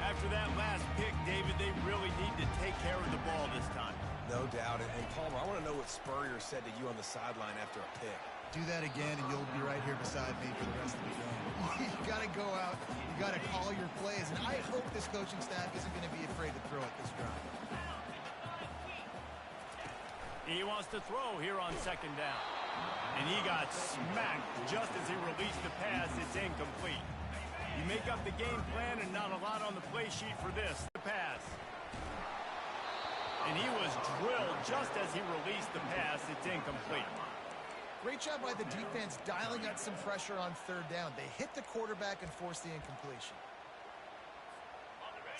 After that last pick, David, they really need to take care of the ball this time. No doubt. And Palmer, I want to know what Spurrier said to you on the sideline after a pick. Do that again, and you'll be right here beside me for the rest of the game. You got to go out. You got to call your plays. And I hope this coaching staff isn't going to be afraid to throw at this drive. He wants to throw here on second down. And he got smacked just as he released the pass. It's incomplete. You make up the game plan and not a lot on the play sheet for this. The pass. And he was drilled just as he released the pass. It's incomplete. Great job by the defense dialing out some pressure on third down. They hit the quarterback and forced the incompletion.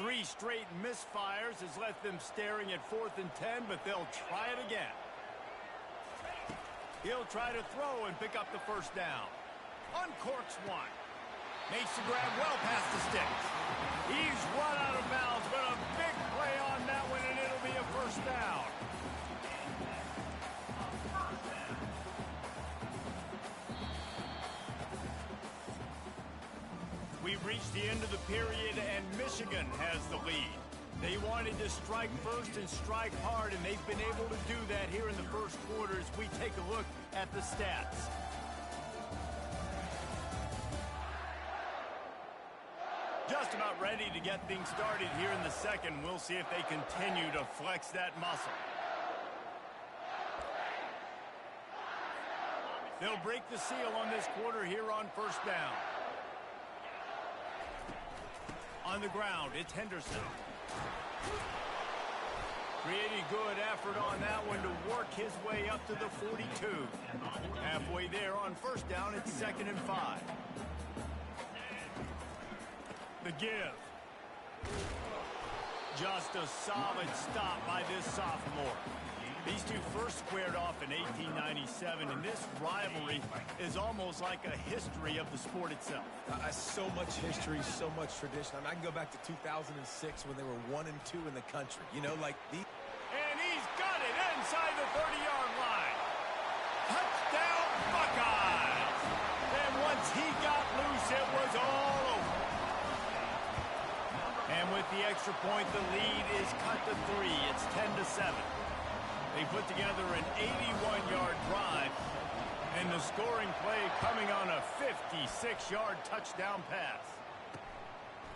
3 straight misfires has left them staring at 4th and 10, but they'll try it again. He'll try to throw and pick up the first down. Uncorks one. Makes the grab well past the sticks. He's run out of bounds, but a big play on that one, and it'll be a first down. We've reached the end of the period, and Michigan has the lead. They wanted to strike first and strike hard, and they've been able to do that here in the first quarter as we take a look at the stats. Just about ready to get things started here in the second. We'll see if they continue to flex that muscle. They'll break the seal on this quarter here on first down. On the ground, it's Henderson. Pretty good effort on that one to work his way up to the 42. Halfway there on first down, it's 2nd and 5. The give. Just a solid stop by this sophomore. These two first squared off in 1897, and this rivalry is almost like a history of the sport itself. So much history, so much tradition. I mean, I can go back to 2006 when they were 1 and 2 in the country. You know, like the. And he's got it inside the 30-yard line. Touchdown, Buckeyes! And once he got loose, it was all over. And with the extra point, the lead is cut to 3. It's 10-7. They put together an 81-yard drive, and the scoring play coming on a 56-yard touchdown pass.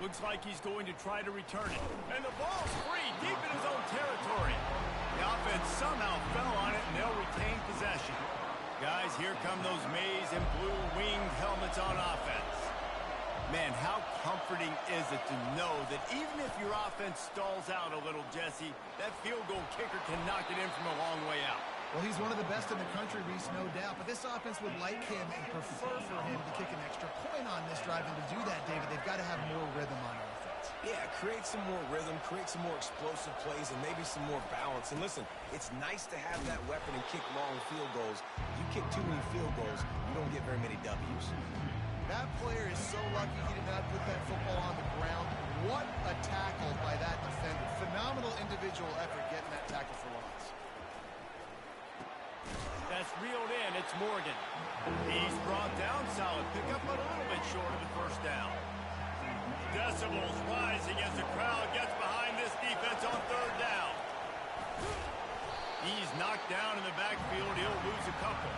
Looks like he's going to try to return it. And the ball's free deep in his own territory. Guys, here come those maize and blue winged helmets on offense. Man, how comforting is it to know that even if your offense stalls out a little, Jesse, that field goal kicker can knock it in from a long way out. Well, he's one of the best in the country, Reese, no doubt. But this offense would like him and prefer for him to kick an extra point on this drive. And to do that, David, they've got to have more rhythm on offense. Yeah, create some more rhythm, create some more explosive plays, and maybe some more balance. And listen, it's nice to have that weapon and kick long field goals. You kick too many field goals, you don't get very many W's. That player is so lucky he did not put that football on the ground. What a tackle by that defender. Phenomenal individual effort getting that tackle for loss. That's reeled in. It's Morgan. He's brought down. Solid pickup, but a little bit short of the first down. Decibels rising as the crowd gets behind this defense on third down. He's knocked down in the backfield. He'll lose a couple.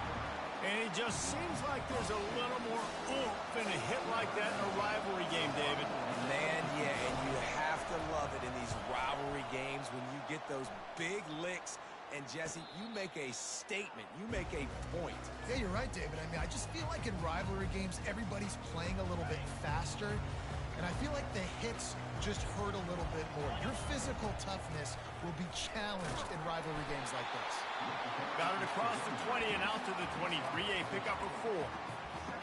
And it just seems like there's a little more oomph in a hit like that in a rivalry game, David. Man, yeah, and you have to love it in these rivalry games when you get those big licks. And, Jesse, you make a statement. You make a point. Yeah, you're right, David. I mean, I just feel like in rivalry games, everybody's playing a little bit faster. And I feel like the hits just hurt a little bit more. Your physical toughness will be challenged in rivalry games like this. Got it across the 20 and out to the 23. A pickup of 4.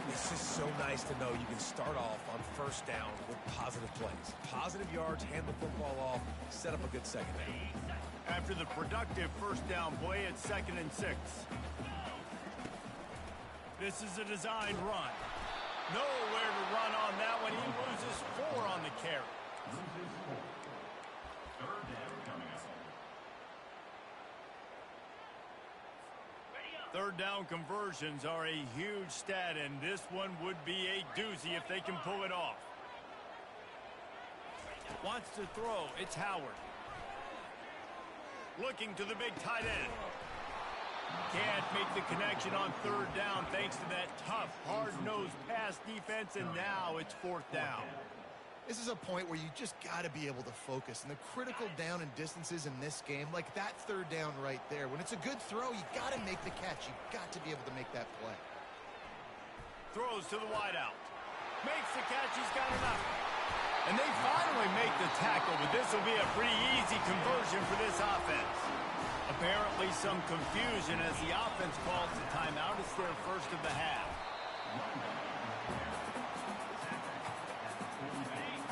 This is so nice to know you can start off on first down with positive plays. Positive yards, hand the football off, set up a good second down. After the productive first down play, it's 2nd and 6. This is a designed run. Nowhere to run on that one. He loses 4 on the carry. Third down conversions are a huge stat, and this one would be a doozy if they can pull it off. Wants to throw. It's Howard. Looking to the big tight end. Can't make the connection on third down thanks to that tough, hard-nosed pass defense, and now it's 4th down. This is a point where you just got to be able to focus. And the critical down and distances in this game, like that third down right there, when it's a good throw, you got to make the catch. You got to be able to make that play. Throws to the wideout. Makes the catch. He's got enough. And they finally make the tackle, but this will be a pretty easy conversion for this offense. Apparently some confusion as the offense calls the timeout. It's their first of the half.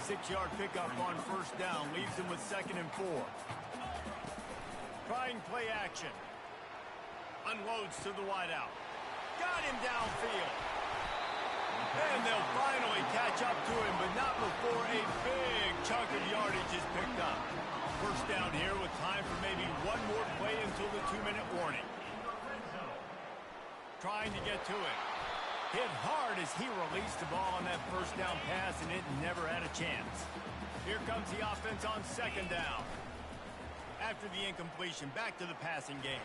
6-yard pickup on first down. Leaves them with 2nd and 4. Trying play action. Unloads to the wideout. Got him downfield. And they'll finally catch up to him, but not before a big chunk of yardage is picked up. First down here with time for maybe one more play until the 2-minute warning. Trying to get to it. Hit hard as he released the ball on that first down pass, and it never had a chance. Here comes the offense on 2nd down. After the incompletion, back to the passing game.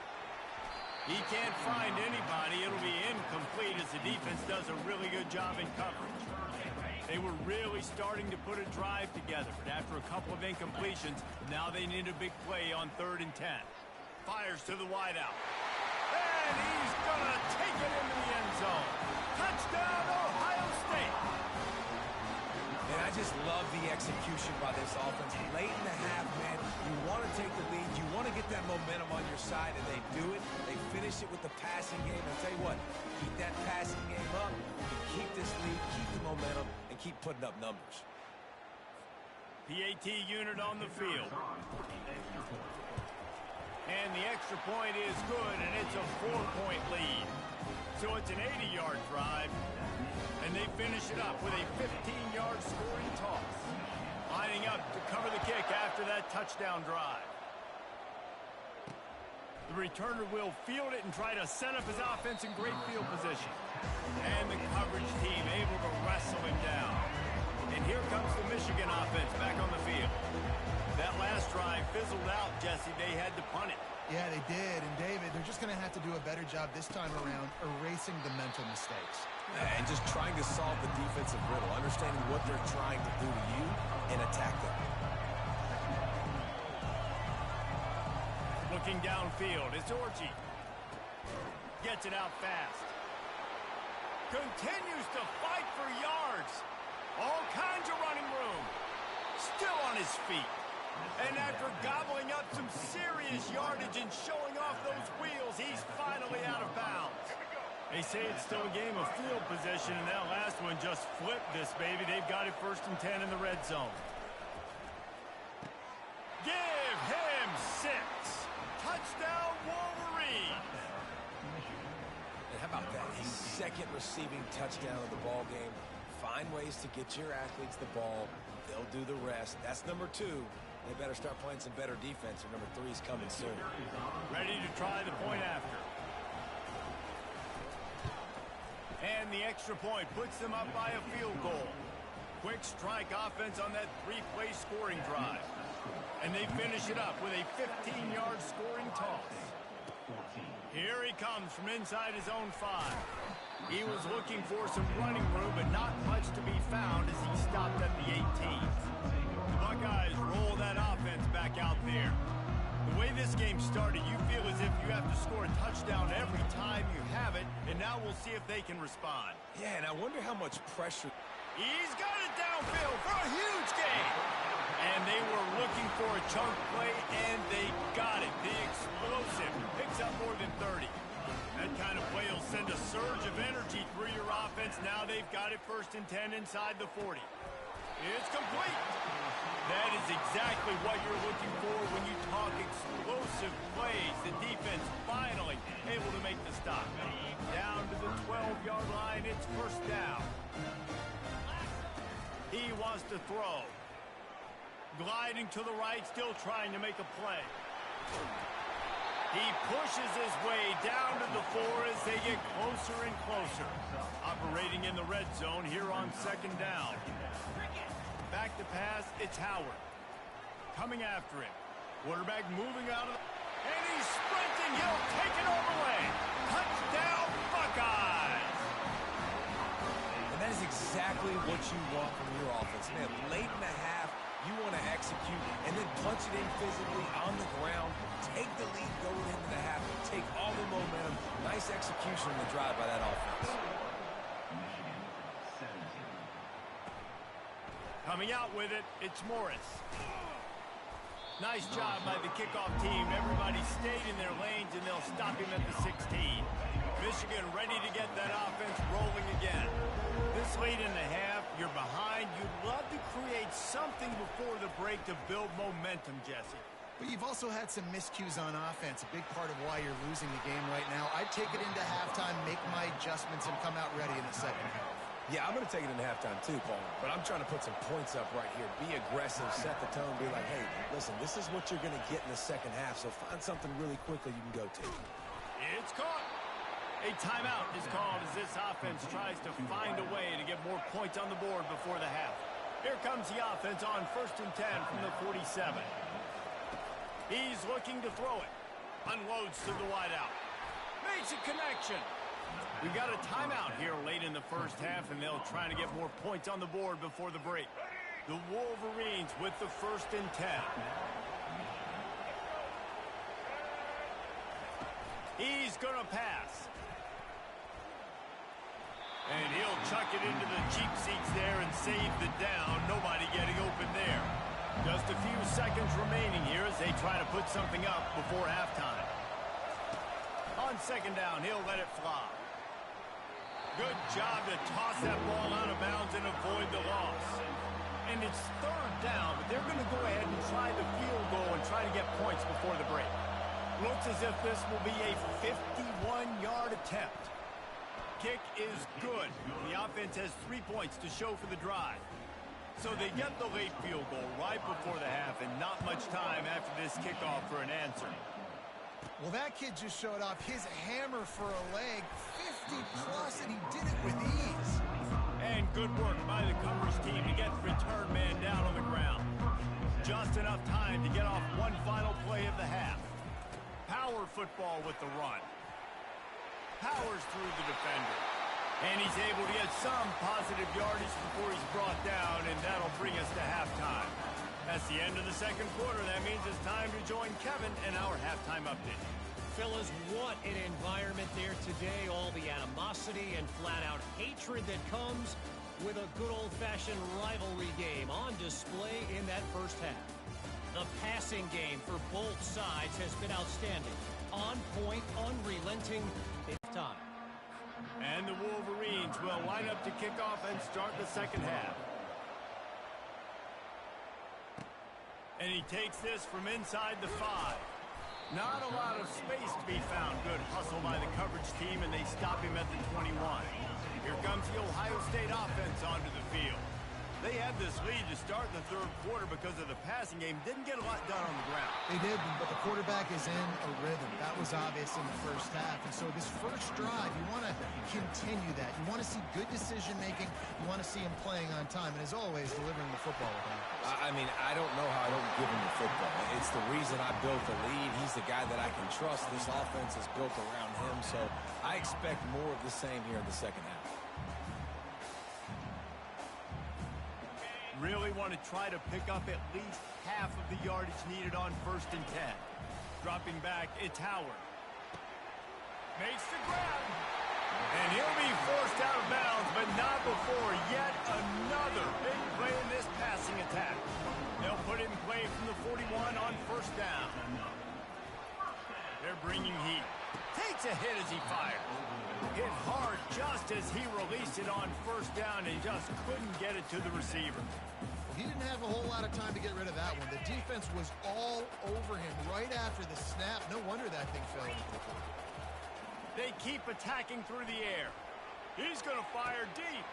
He can't find anybody. It'll be incomplete as the defense does a really good job in coverage. They were really starting to put a drive together, but after a couple of incompletions, now they need a big play on 3rd and 10. Fires to the wideout. And he's going to take it into the end zone. Touchdown, Ohio State. And I just love the execution by this offense. Late in the half, man, you want to take the lead. You want to get that momentum on your side, and they do it. They finish it with the passing game. I'll tell you what, keep that passing game up, keep this lead, keep the momentum, and keep putting up numbers. PAT unit on the field. And the extra point is good, and it's a 4-point lead. So it's an 80-yard drive, and they finish it up with a 15-yard scoring toss. Lining up to cover the kick after that touchdown drive. The returner will field it and try to set up his offense in great field position. And the coverage team able to wrestle him down. And here comes the Michigan offense back on the field. That last drive fizzled out, Jesse. They had to punt it. Yeah, they did. And, David, they're just going to have to do a better job this time around erasing the mental mistakes. And just trying to solve the defensive riddle, understanding what they're trying to do to you and attack them. Looking downfield, it's Orchie. Gets it out fast. Continues to fight for yards. All kinds of running room. Still on his feet. And after gobbling up some serious yardage and showing off those wheels, he's finally out of bounds. They say it's still a game of field position, and that last one just flipped this baby. They've got it 1st and 10 in the red zone. Give him 6. Touchdown, Wolverine. And how about that? His 2nd receiving touchdown of the ball game. Find ways to get your athletes the ball. They'll do the rest. That's number 2. They better start playing some better defense, or number 3 is coming soon. Ready to try the point after. And the extra point puts them up by a field goal. Quick strike offense on that 3-play scoring drive. And they finish it up with a 15-yard scoring toss. Here he comes from inside his own 5. He was looking for some running room, but not much to be found as he stopped at the 18. The Buckeyes roll that offense back out there. The way this game started, you feel as if you have to score a touchdown every time you have it, and now we'll see if they can respond. Yeah, and I wonder how much pressure. He's got it downfield for a huge gain. And they were looking for a chunk play, and they got it. The explosive picks up more than 30. That kind of play will send a surge of energy through your offense. Now they've got it 1st and 10 inside the 40. It's complete. That is exactly what you're looking for when you talk explosive plays. The defense finally able to make the stop. Down to the 12-yard line, it's 1st down. He wants to throw. Gliding to the right, still trying to make a play. He pushes his way down to the 4 as they get closer and closer. Operating in the red zone here on 2nd down. Back to pass, it's Howard. Coming after him. Quarterback moving out of the... And he's sprinting. He'll take it all the way. Touchdown, Buckeyes! And that is exactly what you want from your offense. Man, late in the half, you want to execute and then punch it in physically on the ground. Take the lead going into the half. Take all the momentum. Nice execution on the drive by that offense. Coming out with it, it's Morris. Nice job by the kickoff team. Everybody stayed in their lanes, and they'll stop him at the 16. Michigan ready to get that offense rolling again. This late in the half, you're behind. You'd love to create something before the break to build momentum, Jesse. But you've also had some miscues on offense, a big part of why you're losing the game right now. I'd take it into halftime, make my adjustments, and come out ready in the 2nd half. Yeah, I'm going to take it in halftime too, Paul. But I'm trying to put some points up right here. Be aggressive, set the tone, be like, hey, listen, this is what you're going to get in the 2nd half, so find something really quickly you can go to. It's caught. A timeout is called as this offense tries to find a way to get more points on the board before the half. Here comes the offense on 1st and 10 from the 47. He's looking to throw it. Unloads to the wideout. Makes a connection. We've got a timeout here late in the 1st half, and they'll try to get more points on the board before the break. The Wolverines with the 1st and 10. He's going to pass. And he'll chuck it into the cheap seats there and save the down. Nobody getting open there. Just a few seconds remaining here as they try to put something up before halftime. On 2nd down, he'll let it fly. Good job to toss that ball out of bounds and avoid the loss. And it's 3rd down, but they're going to go ahead and try the field goal and try to get points before the break. Looks as if this will be a 51-yard attempt. Kick is good. The offense has 3 points to show for the drive. So they get the late field goal right before the half, and not much time after this kickoff for an answer. Well, that kid just showed off his hammer for a leg, 50-plus, and he did it with ease. And good work by the Cumbers team to get the return man down on the ground. Just enough time to get off one final play of the half. Power football with the run. Powers through the defender. And he's able to get some positive yardage before he's brought down, and that'll bring us to halftime. That's the end of the 2nd quarter. That means it's time to join Kevin in our halftime update. Fellas, what an environment there today. All the animosity and flat-out hatred that comes with a good old-fashioned rivalry game on display in that first half. The passing game for both sides has been outstanding. On point, unrelenting, it's time. And the Wolverines will line up to kick off and start the second half. And he takes this from inside the 5. Not a lot of space to be found. Good hustle by the coverage team, and they stop him at the 21. Here comes the Ohio State offense onto the field. They had this lead to start the third quarter because of the passing game. Didn't get a lot done on the ground. They did, but the quarterback is in a rhythm. That was obvious in the first half. And so this first drive, you want to continue that. You want to see good decision-making. You want to see him playing on time. And as always, delivering the football with accuracy. I mean, I don't know how I don't give him the football. It's the reason I built the lead. He's the guy that I can trust. This offense is built around him. So I expect more of the same here in the second half. Really want to try to pick up at least half of the yardage needed on 1st and 10. Dropping back, it's Howard. Makes the grab. And he'll be forced out of bounds, but not before yet another big play in this passing attack. They'll put it in play from the 41 on 1st down. They're bringing heat. Takes a hit as he fires. Hit hard just as he released it on 1st down and just couldn't get it to the receiver. He didn't have a whole lot of time to get rid of that one. The defense was all over him right after the snap. No wonder that thing fell into the floor. They keep attacking through the air. He's going to fire deep.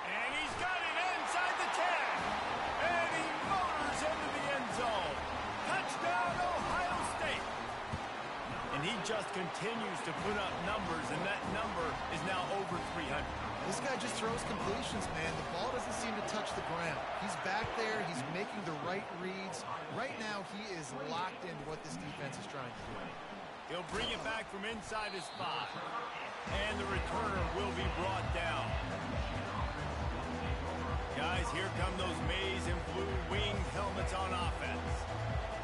And he's got it inside the 10. And he motors into the end zone. Touchdown, Ohio State. And he just continues to put up numbers, and that number is now over 300. This guy just throws completions, man. The ball doesn't seem to touch the ground. He's back there. He's making the right reads. Right now, he is locked into what this defense is trying to do. He'll bring it back from inside his 5. And the returner will be brought down. Guys, here come those maize and blue winged helmets on offense.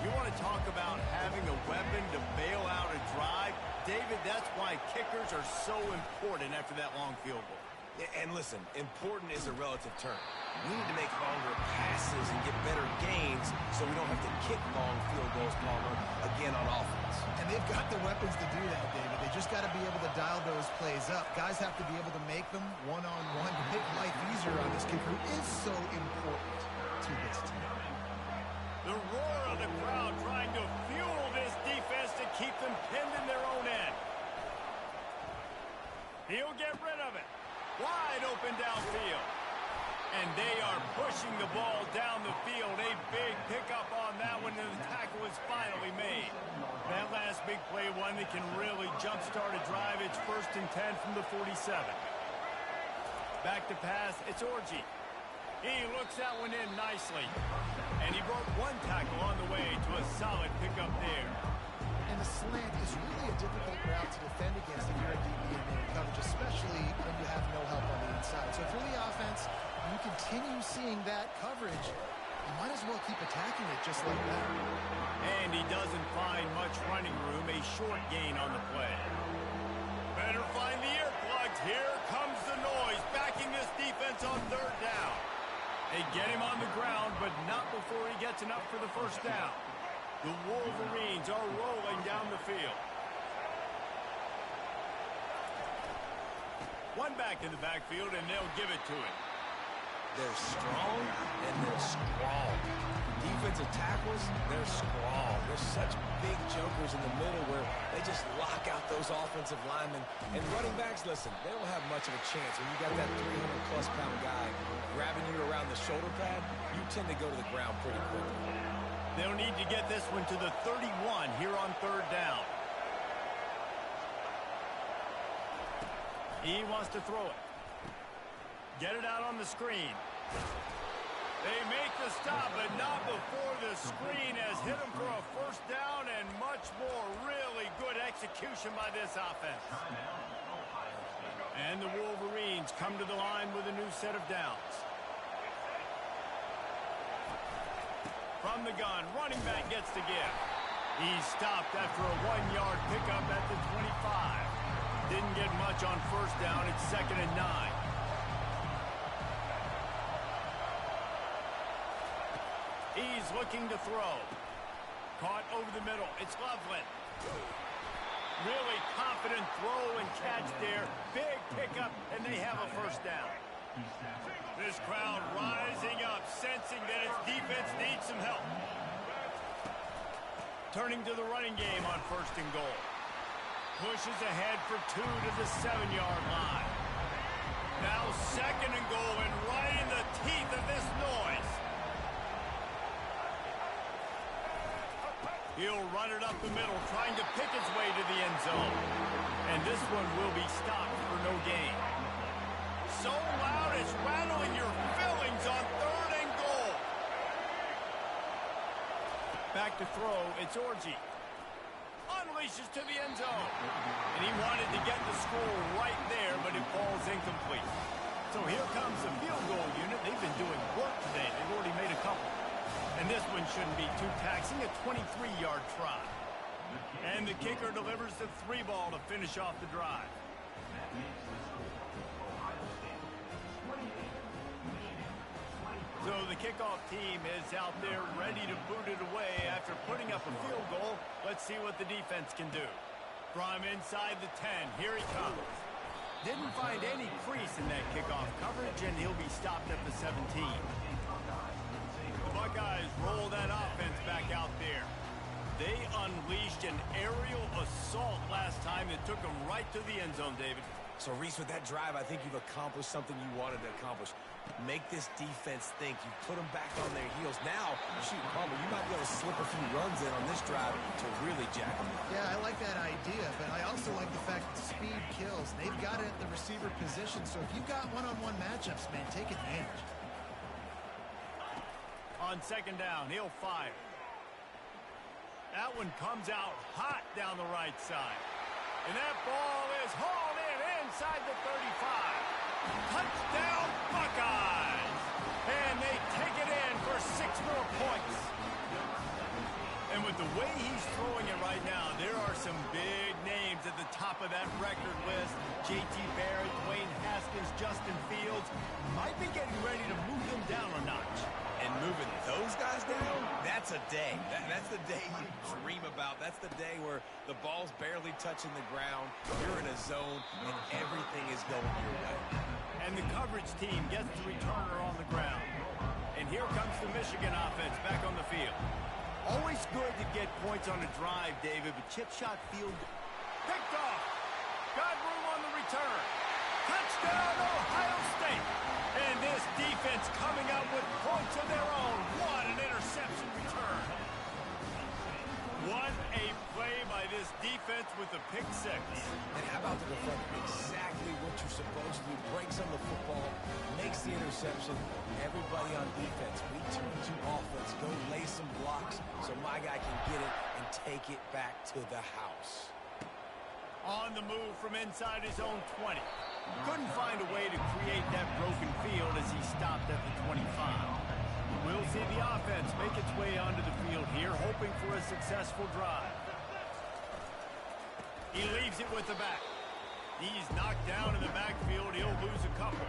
You want to talk about having a weapon to bail out a drive? David, that's why kickers are so important after that long field goal. And listen, important is a relative term. We need to make longer passes and get better gains so we don't have to kick long field goals, Palmer, again on offense. And they've got the weapons to do that, David. They just got to be able to dial those plays up. Guys have to be able to make them one-on-one to make life easier on this kicker who is so important to this team. The roar of the crowd trying to fuel this defense to keep them pinned in their own end. He'll get rid of it. Wide open downfield. And they are pushing the ball down the field. A big pickup on that one, and the tackle is finally made. That last big play, one that can really jumpstart a drive. It's 1st and 10 from the 47. Back to pass, it's Orji. He looks that one in nicely. And he broke one tackle on the way to a solid pickup there. And the slant is really a difficult route to defend against if you're a DB in man coverage, especially when you have no help on the inside. So if you're the offense, you continue seeing that coverage, you might as well keep attacking it just like that. And he doesn't find much running room, a short gain on the play. Better find the earplugs. Here comes the noise, backing this defense on 3rd down. They get him on the ground, but not before he gets enough for the 1st down. The Wolverines are rolling down the field. One back in the backfield, and they'll give it to him. They're strong, and they're strong. Defensive tackles, they're strong. They're such big jokers in the middle where they just lock out those offensive linemen. And running backs, listen, they don't have much of a chance. When you got that 300-plus pound guy grabbing you around the shoulder pad, you tend to go to the ground pretty quickly. They'll need to get this one to the 31 here on 3rd down. He wants to throw it. Get it out on the screen. They make the stop, but not before the screen has hit him for a 1st down and much more. Really good execution by this offense. And the Wolverines come to the line with a new set of downs. From the gun, running back gets the give. He stopped after a 1-yard pickup at the 25. Didn't get much on first down. It's 2nd and 9. He's looking to throw. Caught over the middle. It's Loveland. Really confident throw and catch there. Big pickup, and they have a first down. This crowd rising up, sensing that its defense needs some help. Turning to the running game on 1st and goal. Pushes ahead for 2 to the 7-yard line. Now 2nd and goal, and right in the teeth of this noise. He'll run it up the middle, trying to pick his way to the end zone. And this one will be stopped for no gain. So loud it's rattling your fillings on 3rd and goal. Back to throw, it's Orji. Unleashes to the end zone. And he wanted to get the score right there, but it falls incomplete. So here comes the field goal unit. They've been doing work today. They've already made a couple. And this one shouldn't be too taxing, a 23-yard try. And the kicker delivers the 3-ball to finish off the drive. So the kickoff team is out there ready to boot it away after putting up a field goal. Let's see what the defense can do. From inside the 10, here he comes. Didn't find any crease in that kickoff coverage, and he'll be stopped at the 17. The Buckeyes roll that offense back out there. They unleashed an aerial assault last time that took them right to the end zone, David. So, Reese, with that drive, I think you've accomplished something you wanted to accomplish. Make this defense think. You put them back on their heels. Now, shoot, Palmer, you might be able to slip a few runs in on this drive to really jack them up. Yeah, I like that idea, but I also like the fact that speed kills. They've got it at the receiver position, so if you've got one-on-one matchups, man, take advantage. On 2nd down, he'll fire. That one comes out hot down the right side. And that ball is hauled in inside the 35. Touchdown, Buckeyes! And they take it in for 6 more points. And with the way he's throwing it right now, there are some big names at the top of that record list. J.T. Barrett, Dwayne Haskins, Justin Fields might be getting ready to move them down a notch. And moving those guys down, that's a day. That's the day you dream about. That's the day where the ball's barely touching the ground, you're in a zone, and everything is going your way. And the coverage team gets the returner on the ground. And here comes the Michigan offense back on the field. Always good to get points on a drive, David, but chip shot field picked off. Got room on the return. Touchdown, Ohio State. And this defense coming up with points of their own. What an interception return. What a play by this defense with the pick six. And how about the defender? Exactly what you're supposed to do. Breaks on the football, makes the interception. Everybody on defense, return to offense. Go lay some blocks so my guy can get it and take it back to the house. On the move from inside his own 20. Couldn't find a way to create that broken field as he stopped at the 25. We'll see the offense make its way onto the field here, hoping for a successful drive. He leaves it with the back. He's knocked down in the backfield. He'll lose a couple.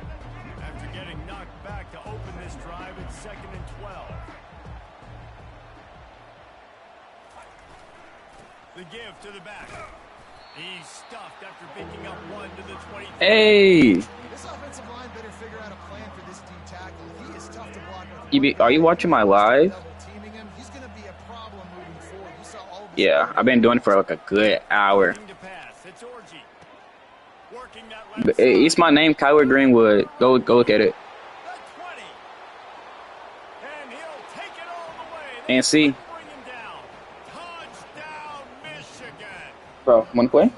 After getting knocked back to open this drive, it's 2nd and 12. The give to the back. He's stuffed after picking up 1 to the 23. Hey! This offensive line better figure out a plan for this D tackle. He is tough to block with. Are you watching my live? Double-teaming him. He's going to be a problem moving forward. You saw all of Yeah, I've been doing it for like a good hour. It's Orji. Working that But it's my name, Kyler Greenwood. Go look at it. The 20. And he'll take it all the way. And see. Bring him down. Touchdown, Michigan. Bro, wanna play?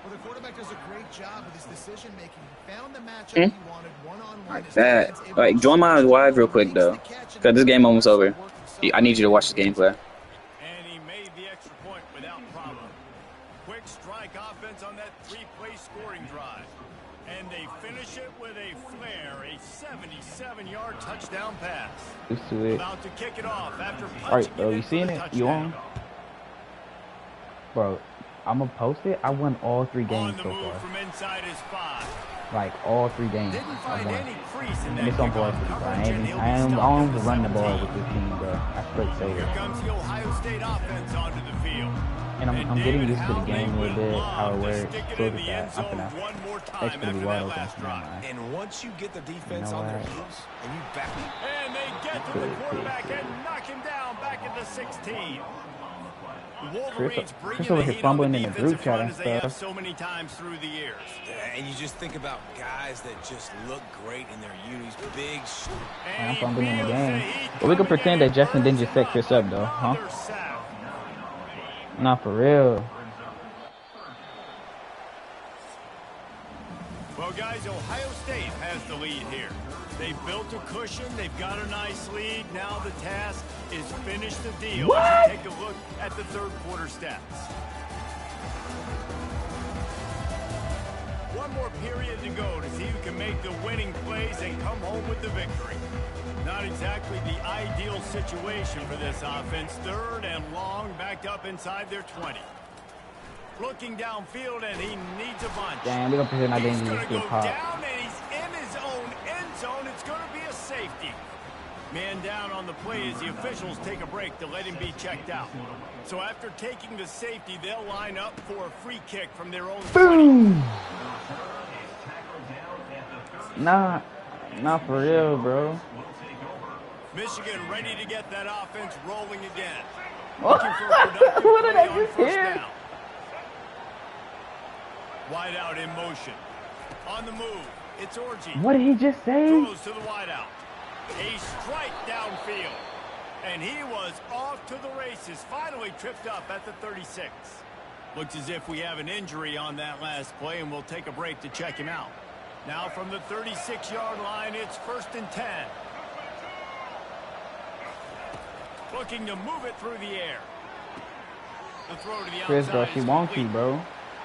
Well, the quarterback does a great job with his decision-making. He found the matchup he wanted one-on-one. Like that. Alright, join my live real quick, though. Because this game almost over. I need you to watch the gameplay. And he made the extra point without problem. Quick strike offense on that 3-play scoring drive. And they finish it with a flair, a 77-yard touchdown pass. Just do it. About to kick it off after Alright, bro, you seeing it? You on? Bro, I'm gonna post it. I won all 3 games so far. From inside his 5. Like all 3 games. Didn't find any crease in And that it's on varsity, bro. I don't run the ball with this team, bro. I straight say Here it. comes the Ohio State offense onto the field. And I'm getting used to the game a little bit, how it works. Stick it Look in at the end that. zone I'm gonna. one more It's time gonna be after wide that open. last drive. And once you get the defense You know on their what? heels and you back And they get to the quarterback and knock him down back at the 16. The Wolverines bring Chris in over the here heat on the fumbling in the defensive group chat front and as they have stuff. so many times through the years. and you just think about guys that just look great in their unis, big. And I'm fumbling in the game. But we can pretend that Justin didn't just set Chris up, though, huh? Not for real. Well, guys, Ohio State has the lead here. They've built a cushion. They've got a nice lead. Now the task is finish the deal. What? Take a look at the third quarter stats. One more period to go to see who can make the winning plays and come home with the victory. Not exactly the ideal situation for this offense. Third and long, backed up inside their 20. Looking downfield, and he needs a bunch. Damn, we're gonna pretend I didn't He's even going to get go popped. down, and he's in his own end zone. It's going to be a safety. Man down on the play as the officials take a break to let him be checked out. So after taking the safety, they'll line up for a free kick from their own 20. Boom! Nah, not for real, bro. Michigan ready to get that offense rolling again. What? Looking for a productive What did I play on just first hear? down. Wide out in motion. On the move, it's Orji. What did he just say? Throws to the wide out. A strike downfield. And he was off to the races. Finally tripped up at the 36. Looks as if we have an injury on that last play, and we'll take a break to check him out. Now from the 36-yard line, it's 1st and 10. Looking to move it through the air. The throw to the outside. Chris, bro, she is wonky, complete. bro.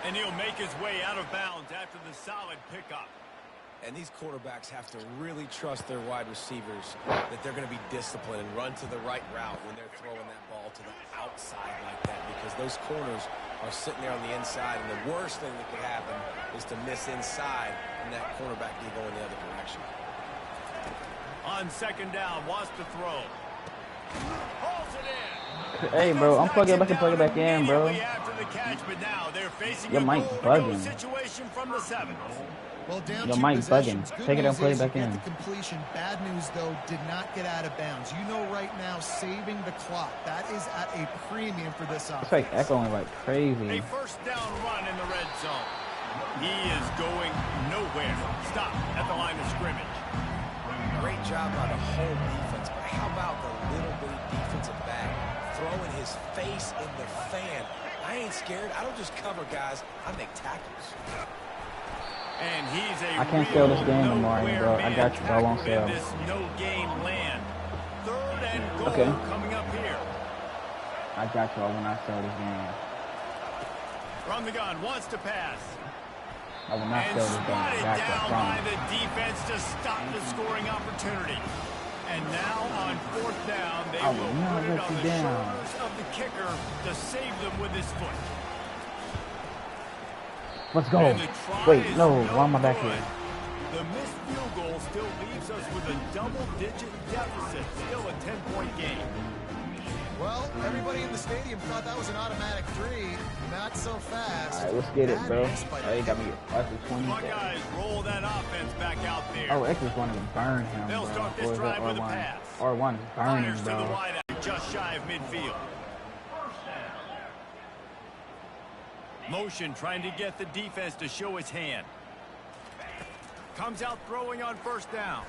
And he'll make his way out of bounds after the solid pickup. And these quarterbacks have to really trust their wide receivers that they're going to be disciplined and run to the right route when they're throwing that ball to the outside like that, because those corners are sitting there on the inside, and the worst thing that could happen is to miss inside and that cornerback can go in the other direction. On 2nd down, wants to throw. Holds it in. Hey, bro, I'm plugging it back and plug it back in, bro. After the catch, but now they're facing Your a mic's goal-to-go bugging. situation from the 7. Well, down Your two mic's bugging. possessions. Good Take it and news play it is you back get in. the completion. Bad news, though, did not get out of bounds. You know right now, saving the clock. That is at a premium for this offense. It's like echoing like A crazy. 1st down run in the red zone. He is going nowhere. Stop at the line of scrimmage. Great job by the whole defense, but how about the little bitty defensive back throwing his face in the fan? I ain't scared. I don't just cover guys. I make tackles. And he's a I can't sell this game no more, nowhere bro. I man got you, bro. I won't tackled in sell. this no-gain land. 3rd and goal Okay. coming up here. I got y'all when I sell this game. From the gun, wants to pass. I will not And sell this game. I swatted got you, I down by promise. the defense to stop the scoring opportunity. And now on 4th down, they I will will not put it let on you the down. shoulders of the kicker to save them with his foot. Let's go. And the try Wait, is no. Why am I back good. here? The missed field goal still leaves us with a double-digit deficit. Still a 10-point game. Well, everybody in the stadium thought that was an automatic 3. Not so fast. All right, let's get it, Bad bro. miss by the Oh, you got me. kicker. Watch the 20. Buckeyes roll that offense back out there. Oh, X is wanting to burn him, They'll bro. start this Or is drive that with a R1? pass. R1 is burning, Fires to the bro. wide out, just shy of midfield. Motion trying to get the defense to show his hand. Comes out throwing on 1st down.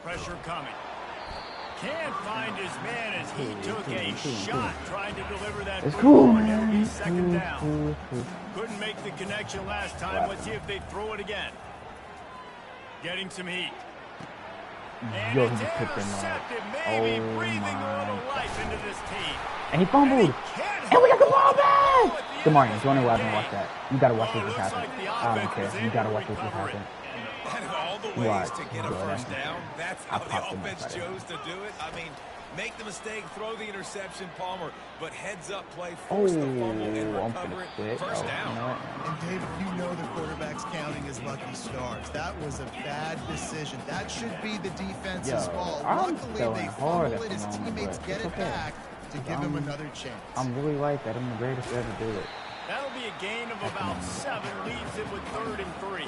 Pressure coming. Can't find his man as he took a shot trying to deliver that It's football, cool, and it'll man. be It's 2nd cool, down. cool, cool. Couldn't make the connection last time. Let's see if they throw it again. Getting some heat. And Yo, it's he just took them off. intercepted, maybe Oh, breathing a my. little life into this team. And he fumbled. Can't And we got the ball hold back. at the Good morning. end Join of me the live and watch game. that. You gotta watch Oh, this looks happen. like the I don't offense care. was You able gotta to watch this recover happen. And of all the Watch. ways to get a Bro, first down, that's I how the popped him offense inside chose to do it. I mean, Make the mistake, throw the interception, Palmer, but heads up play, force the fumble, and recover it. First down. And, David, you know the quarterback's counting his lucky stars. That was a bad decision. That should be the defense's ball. Luckily, they fumble it. His teammates get it back to give him another chance. I'm really like that. I'm the greatest to ever do it. That'll be a gain of about 7, leaves it with 3rd and 3.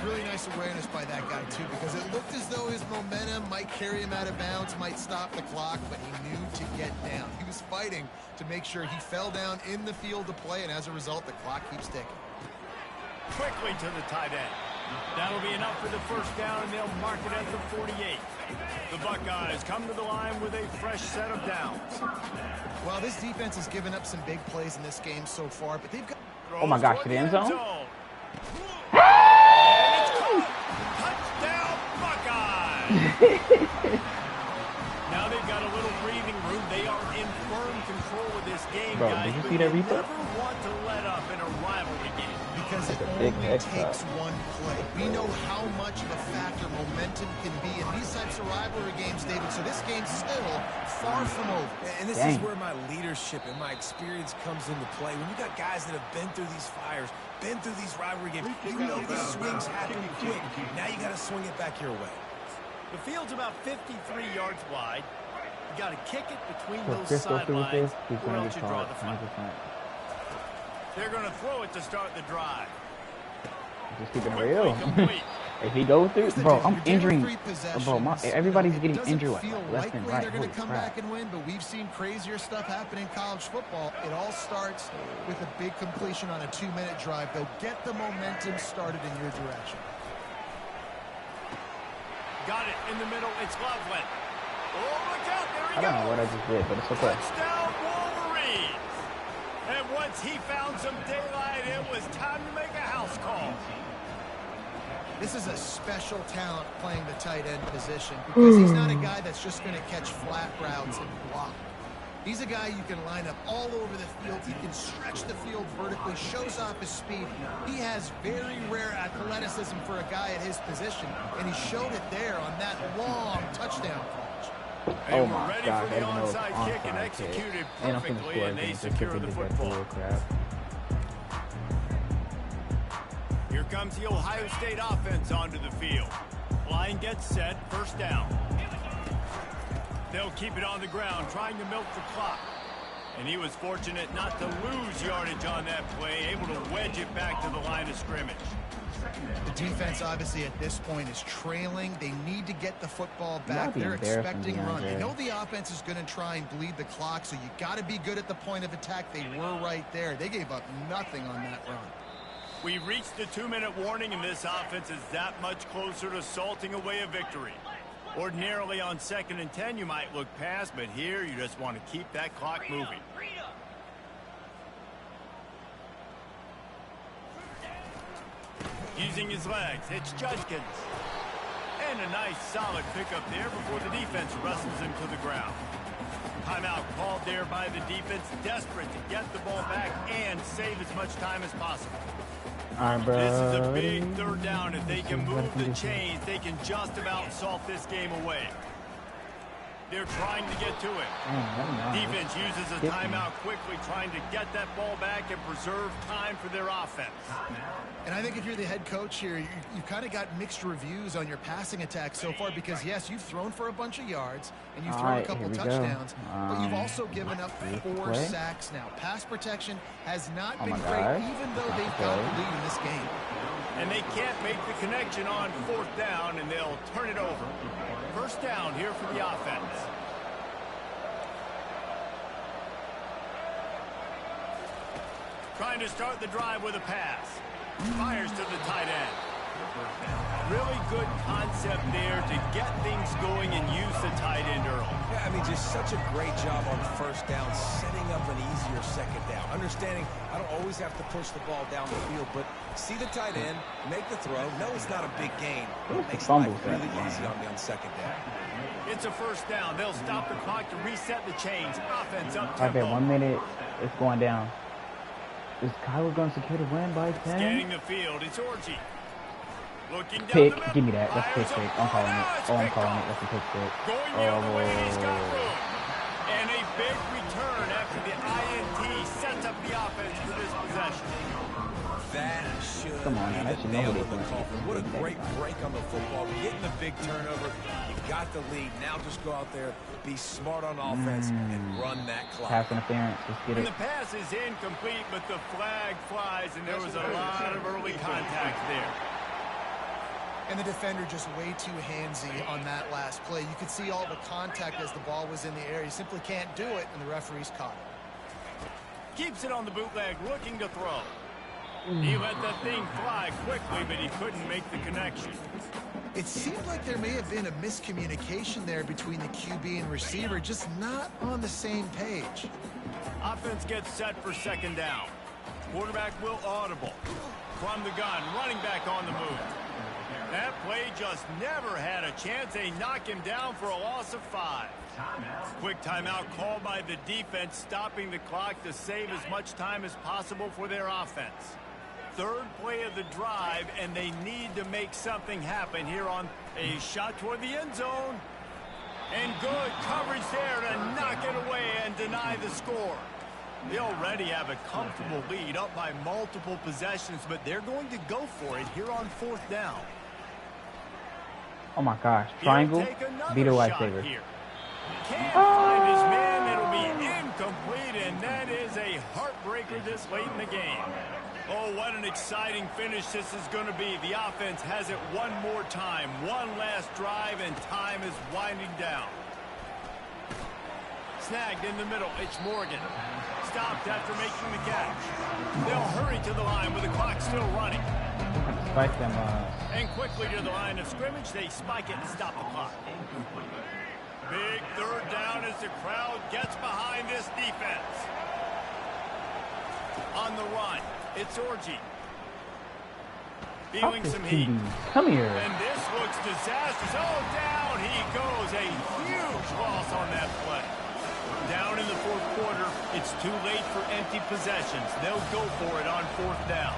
Really nice awareness by that guy, too, because it looked as though his momentum might carry him out of bounds, might stop the clock, but he knew to get down. He was fighting to make sure he fell down in the field to play, and as a result, the clock keeps ticking. Quickly to the tight end. That'll be enough for the first down, and they'll mark it at the 48. The Buckeyes come to the line with a fresh set of downs. Well, this defense has given up some big plays in this game so far, but they've got... Oh my gosh, the end zone? Touchdown, Buckeyes! Now they've got a little breathing room. They are in firm control of this game, Bro, guys. did you see that replay? Never want to let up in a rivalry game. Because it only takes one play. We know how much of a factor momentum can be in these types of rivalry games, David. So this game's still far from over. And this is where my leadership and my experience comes into play. When you got guys that have been through these fires, been through these rivalry games, you know these swings happen quick. Now you got to swing it back your way. The field's about 53 yards wide. You got to kick it between those Chris goes through with sidelines, this, he's or going else to you get draw caught, the flag. 100%. They're going to throw it to start the drive. Just keeping it real. If he goes through, bro, I'm injuring. Bro, everybody's getting injured left and right. They're going to come back and win, but we've seen crazier stuff happen in college football. It all starts with a big completion on a 2-minute drive. They'll get the momentum started in your direction. Got it in the middle. It's Loveland. Oh, look out. There he I don't know goes. what I just did, but it's okay. Touchdown, Wolverines. And once he found some daylight, it was time to make a house call. This is a special talent playing the tight end position because he's not a guy that's just going to catch flat routes and block. He's a guy you can line up all over the field. He can stretch the field vertically, shows off his speed. He has very rare athleticism for a guy at his position, and he showed it there on that long touchdown catch. They Oh were my ready God, for the they didn't know it was onside kick and onside executed kick. And I'm finna perfectly, score and they again. Just secure kick the it back football. to crap. Here comes the Ohio State offense onto the field. Line gets set, first down. They'll keep it on the ground, trying to milk the clock. And he was fortunate not to lose yardage on that play, able to wedge it back to the line of scrimmage. The defense, obviously, at this point is trailing. They need to get the football back. They're expecting run. They know the offense is going to try and bleed the clock, so you got to be good at the point of attack. They were right there. They gave up nothing on that run. We reached the 2-minute warning, and this offense is that much closer to salting away a victory. Ordinarily on 2nd and 10, you might look past, but here you just want to keep that clock moving. Using his legs, it's Judkins. And a nice solid pickup there before the defense wrestles him to the ground. Timeout called there by the defense, desperate to get the ball back and save as much time as possible. All right, bro. This is a big 3rd down. If they can move the chains, they can just about salt this game away. They're trying to get to it. Defense uses a timeout quickly, trying to get that ball back and preserve time for their offense. And I think if you're the head coach here, you've kind of got mixed reviews on your passing attack so far because, yes, you've thrown for a bunch of yards and you've thrown a couple touchdowns, but you've also given up 4 sacks now. Pass protection has not been great, even though they've got the lead in this game. And they can't make the connection on 4th down, and they'll turn it over. First down here for the offense. Trying to start the drive with a pass. Fires to the tight end. Really good concept there to get things going and use the tight end early. Yeah, I mean, just such a great job on 1st down, setting up an easier 2nd down. Understanding I don't always have to push the ball down the field, but see the tight end, make the throw. No, it's not a big gain. It makes life really easy on me on 2nd down. It's a first down. They'll stop the clock to reset the chains. Offense up I bet tempo. 1 minute it's going down. Is Kyler going to secure the win by 10? Scanning the field, it's Orgy. Looking down Pick. the middle. Give me that. That's a pick Fires pick. up I'm calling one. it. It's Oh, I'm picked calling it. off. That's a pick pick. Going the other way, and he's got Oh. room. And a big return after the INT sets up the offense for this possession. That should Come on, man. be That the should nail nobody in the do. coffin. What a great break on the football. Getting the big turnover. You got the lead. Now just go out there, be smart on offense, and run that clock. Pass interference. Let's get And it. the pass is incomplete, but the flag flies, and there was a lot of early contact there. And the defender just way too handsy on that last play. You could see all the contact as the ball was in the air. He simply can't do it, and the referee's caught it. Keeps it on the bootleg, looking to throw. He let that thing fly quickly, but he couldn't make the connection. It seemed like there may have been a miscommunication there between the QB and receiver, just not on the same page. Offense gets set for second down. Quarterback will audible. From the gun, running back on the move. That play just never had a chance. They knock him down for a loss of 5. Quick timeout called by the defense, stopping the clock to save as much time as possible for their offense. Third play of the drive, and they need to make something happen here on a shot toward the end zone. And good coverage there to knock it away and deny the score. They already have a comfortable lead up by multiple possessions, but they're going to go for it here on 4th down. Oh my gosh. Triangle. Be the lifesaver. Can't find his man. It'll be incomplete, and that is a heartbreaker this late in the game. Oh, what an exciting finish this is going to be. The offense has it one more time. One last drive, and time is winding down. Snagged in the middle. It's Morgan. Stopped after making the catch. They'll hurry to the line with the clock still running. Spike them. And quickly to the line of scrimmage, they spike it and stop the clock. Big third down as the crowd gets behind this defense. On the run, it's Orji. Feeling some heat. Come here. And this looks disastrous. Oh, down he goes. A huge loss on that play. Down in the 4th quarter, it's too late for empty possessions. They'll go for it on 4th down.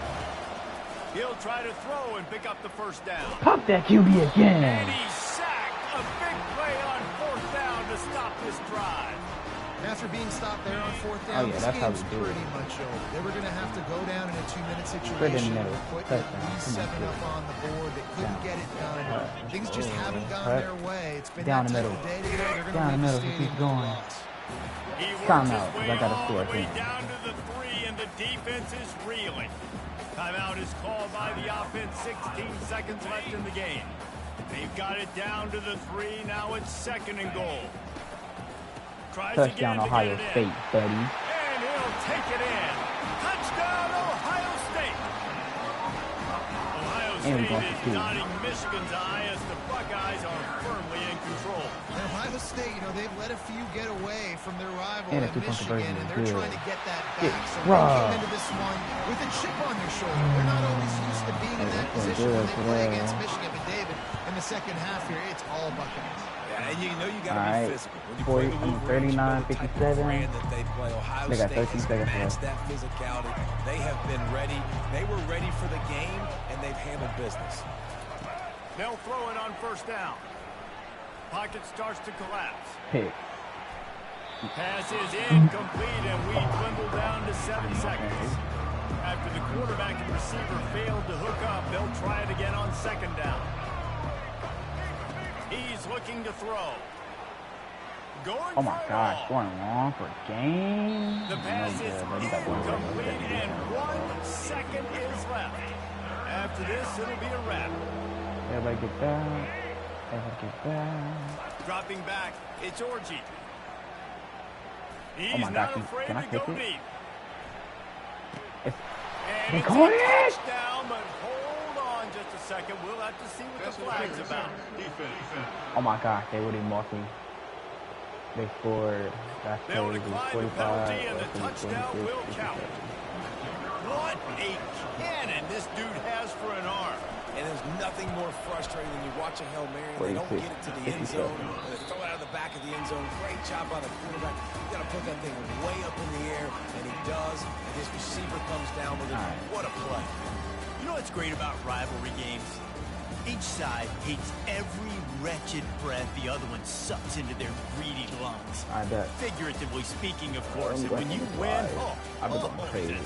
He'll try to throw and pick up the first down. Pop that QB again. And he's sacked. A big play on 4th down to stop this drive. After being stopped there on 4th down, this game's pretty much over. They were going to have to go down in a 2-minute situation. Put at least 7 up on the board. They couldn't get it done. Things just haven't gone their way. It's been down that the type middle. of day today. They're Down the going to middle. leave the Keep stadium going. with a loss. He works Timeout, his way I gotta all score, the way I think. down to the 3, and the defense is reeling. Timeout is called by the offense. 16 seconds left in the game. They've got it down to the 3. Now it's 2nd and goal. Tries Touchdown, again Ohio to get it State, buddy. And he'll take it in. Touchdown, Ohio State. Ohio State is dotting Michigan's eye as the Buckeyes are firmly in control. And Ohio State, you know, they've let a few get away from their rival And in a two-point Michigan, and they're conversion. trying to get that back. So Raw. they came into this one with a chip on their shoulder. They're not always used to being in that position when they play against Michigan. But David, in the second half here, it's all Buckeyes. Yeah, and you know you got to Alright. be physical. When you play the Wolverines, 39, you know the type of 57. brand that they play. Ohio They got State 13 has seconds matched left. that physicality. They have been ready. They were ready for the game, and they've handled business. They'll throw it on 1st down. Pocket starts to collapse. Pick. Pass is incomplete, and we dwindle down to 7 seconds. After the quarterback and receiver failed to hook up, they'll try it again on 2nd down. He's looking to throw. Going Oh my for it gosh, all. going long for game. The pass No is good, but he got one incomplete, good. and 1 second is left. After this, it'll be a wrap. Everybody get back. Everybody get back. Dropping back, it's Orji. He's Oh my not gosh, afraid can I to go kick it? deep. It's, And they it's caught a it! touchdown, but hold on just a second. We'll have to see what the flag's about. oh my gosh, they would have marked me. They scored. That's They'll crazy. decline the 45. penalty, and the that's touchdown 26, will count. What a cannon this dude has for an arm. And there's nothing more frustrating than you watch a Hail Mary and they don't get it to the end zone. And they throw it out of the back of the end zone. Great job by the quarterback. You got to put that thing way up in the air, and he does. And his receiver comes down with it. What a play. You know what's great about rivalry games? Each side hates every wretched breath the other one sucks into their greedy lungs. I bet. Figuratively speaking, of Oh, course. I'm And when going you to win, fly. I've been going it's crazy. a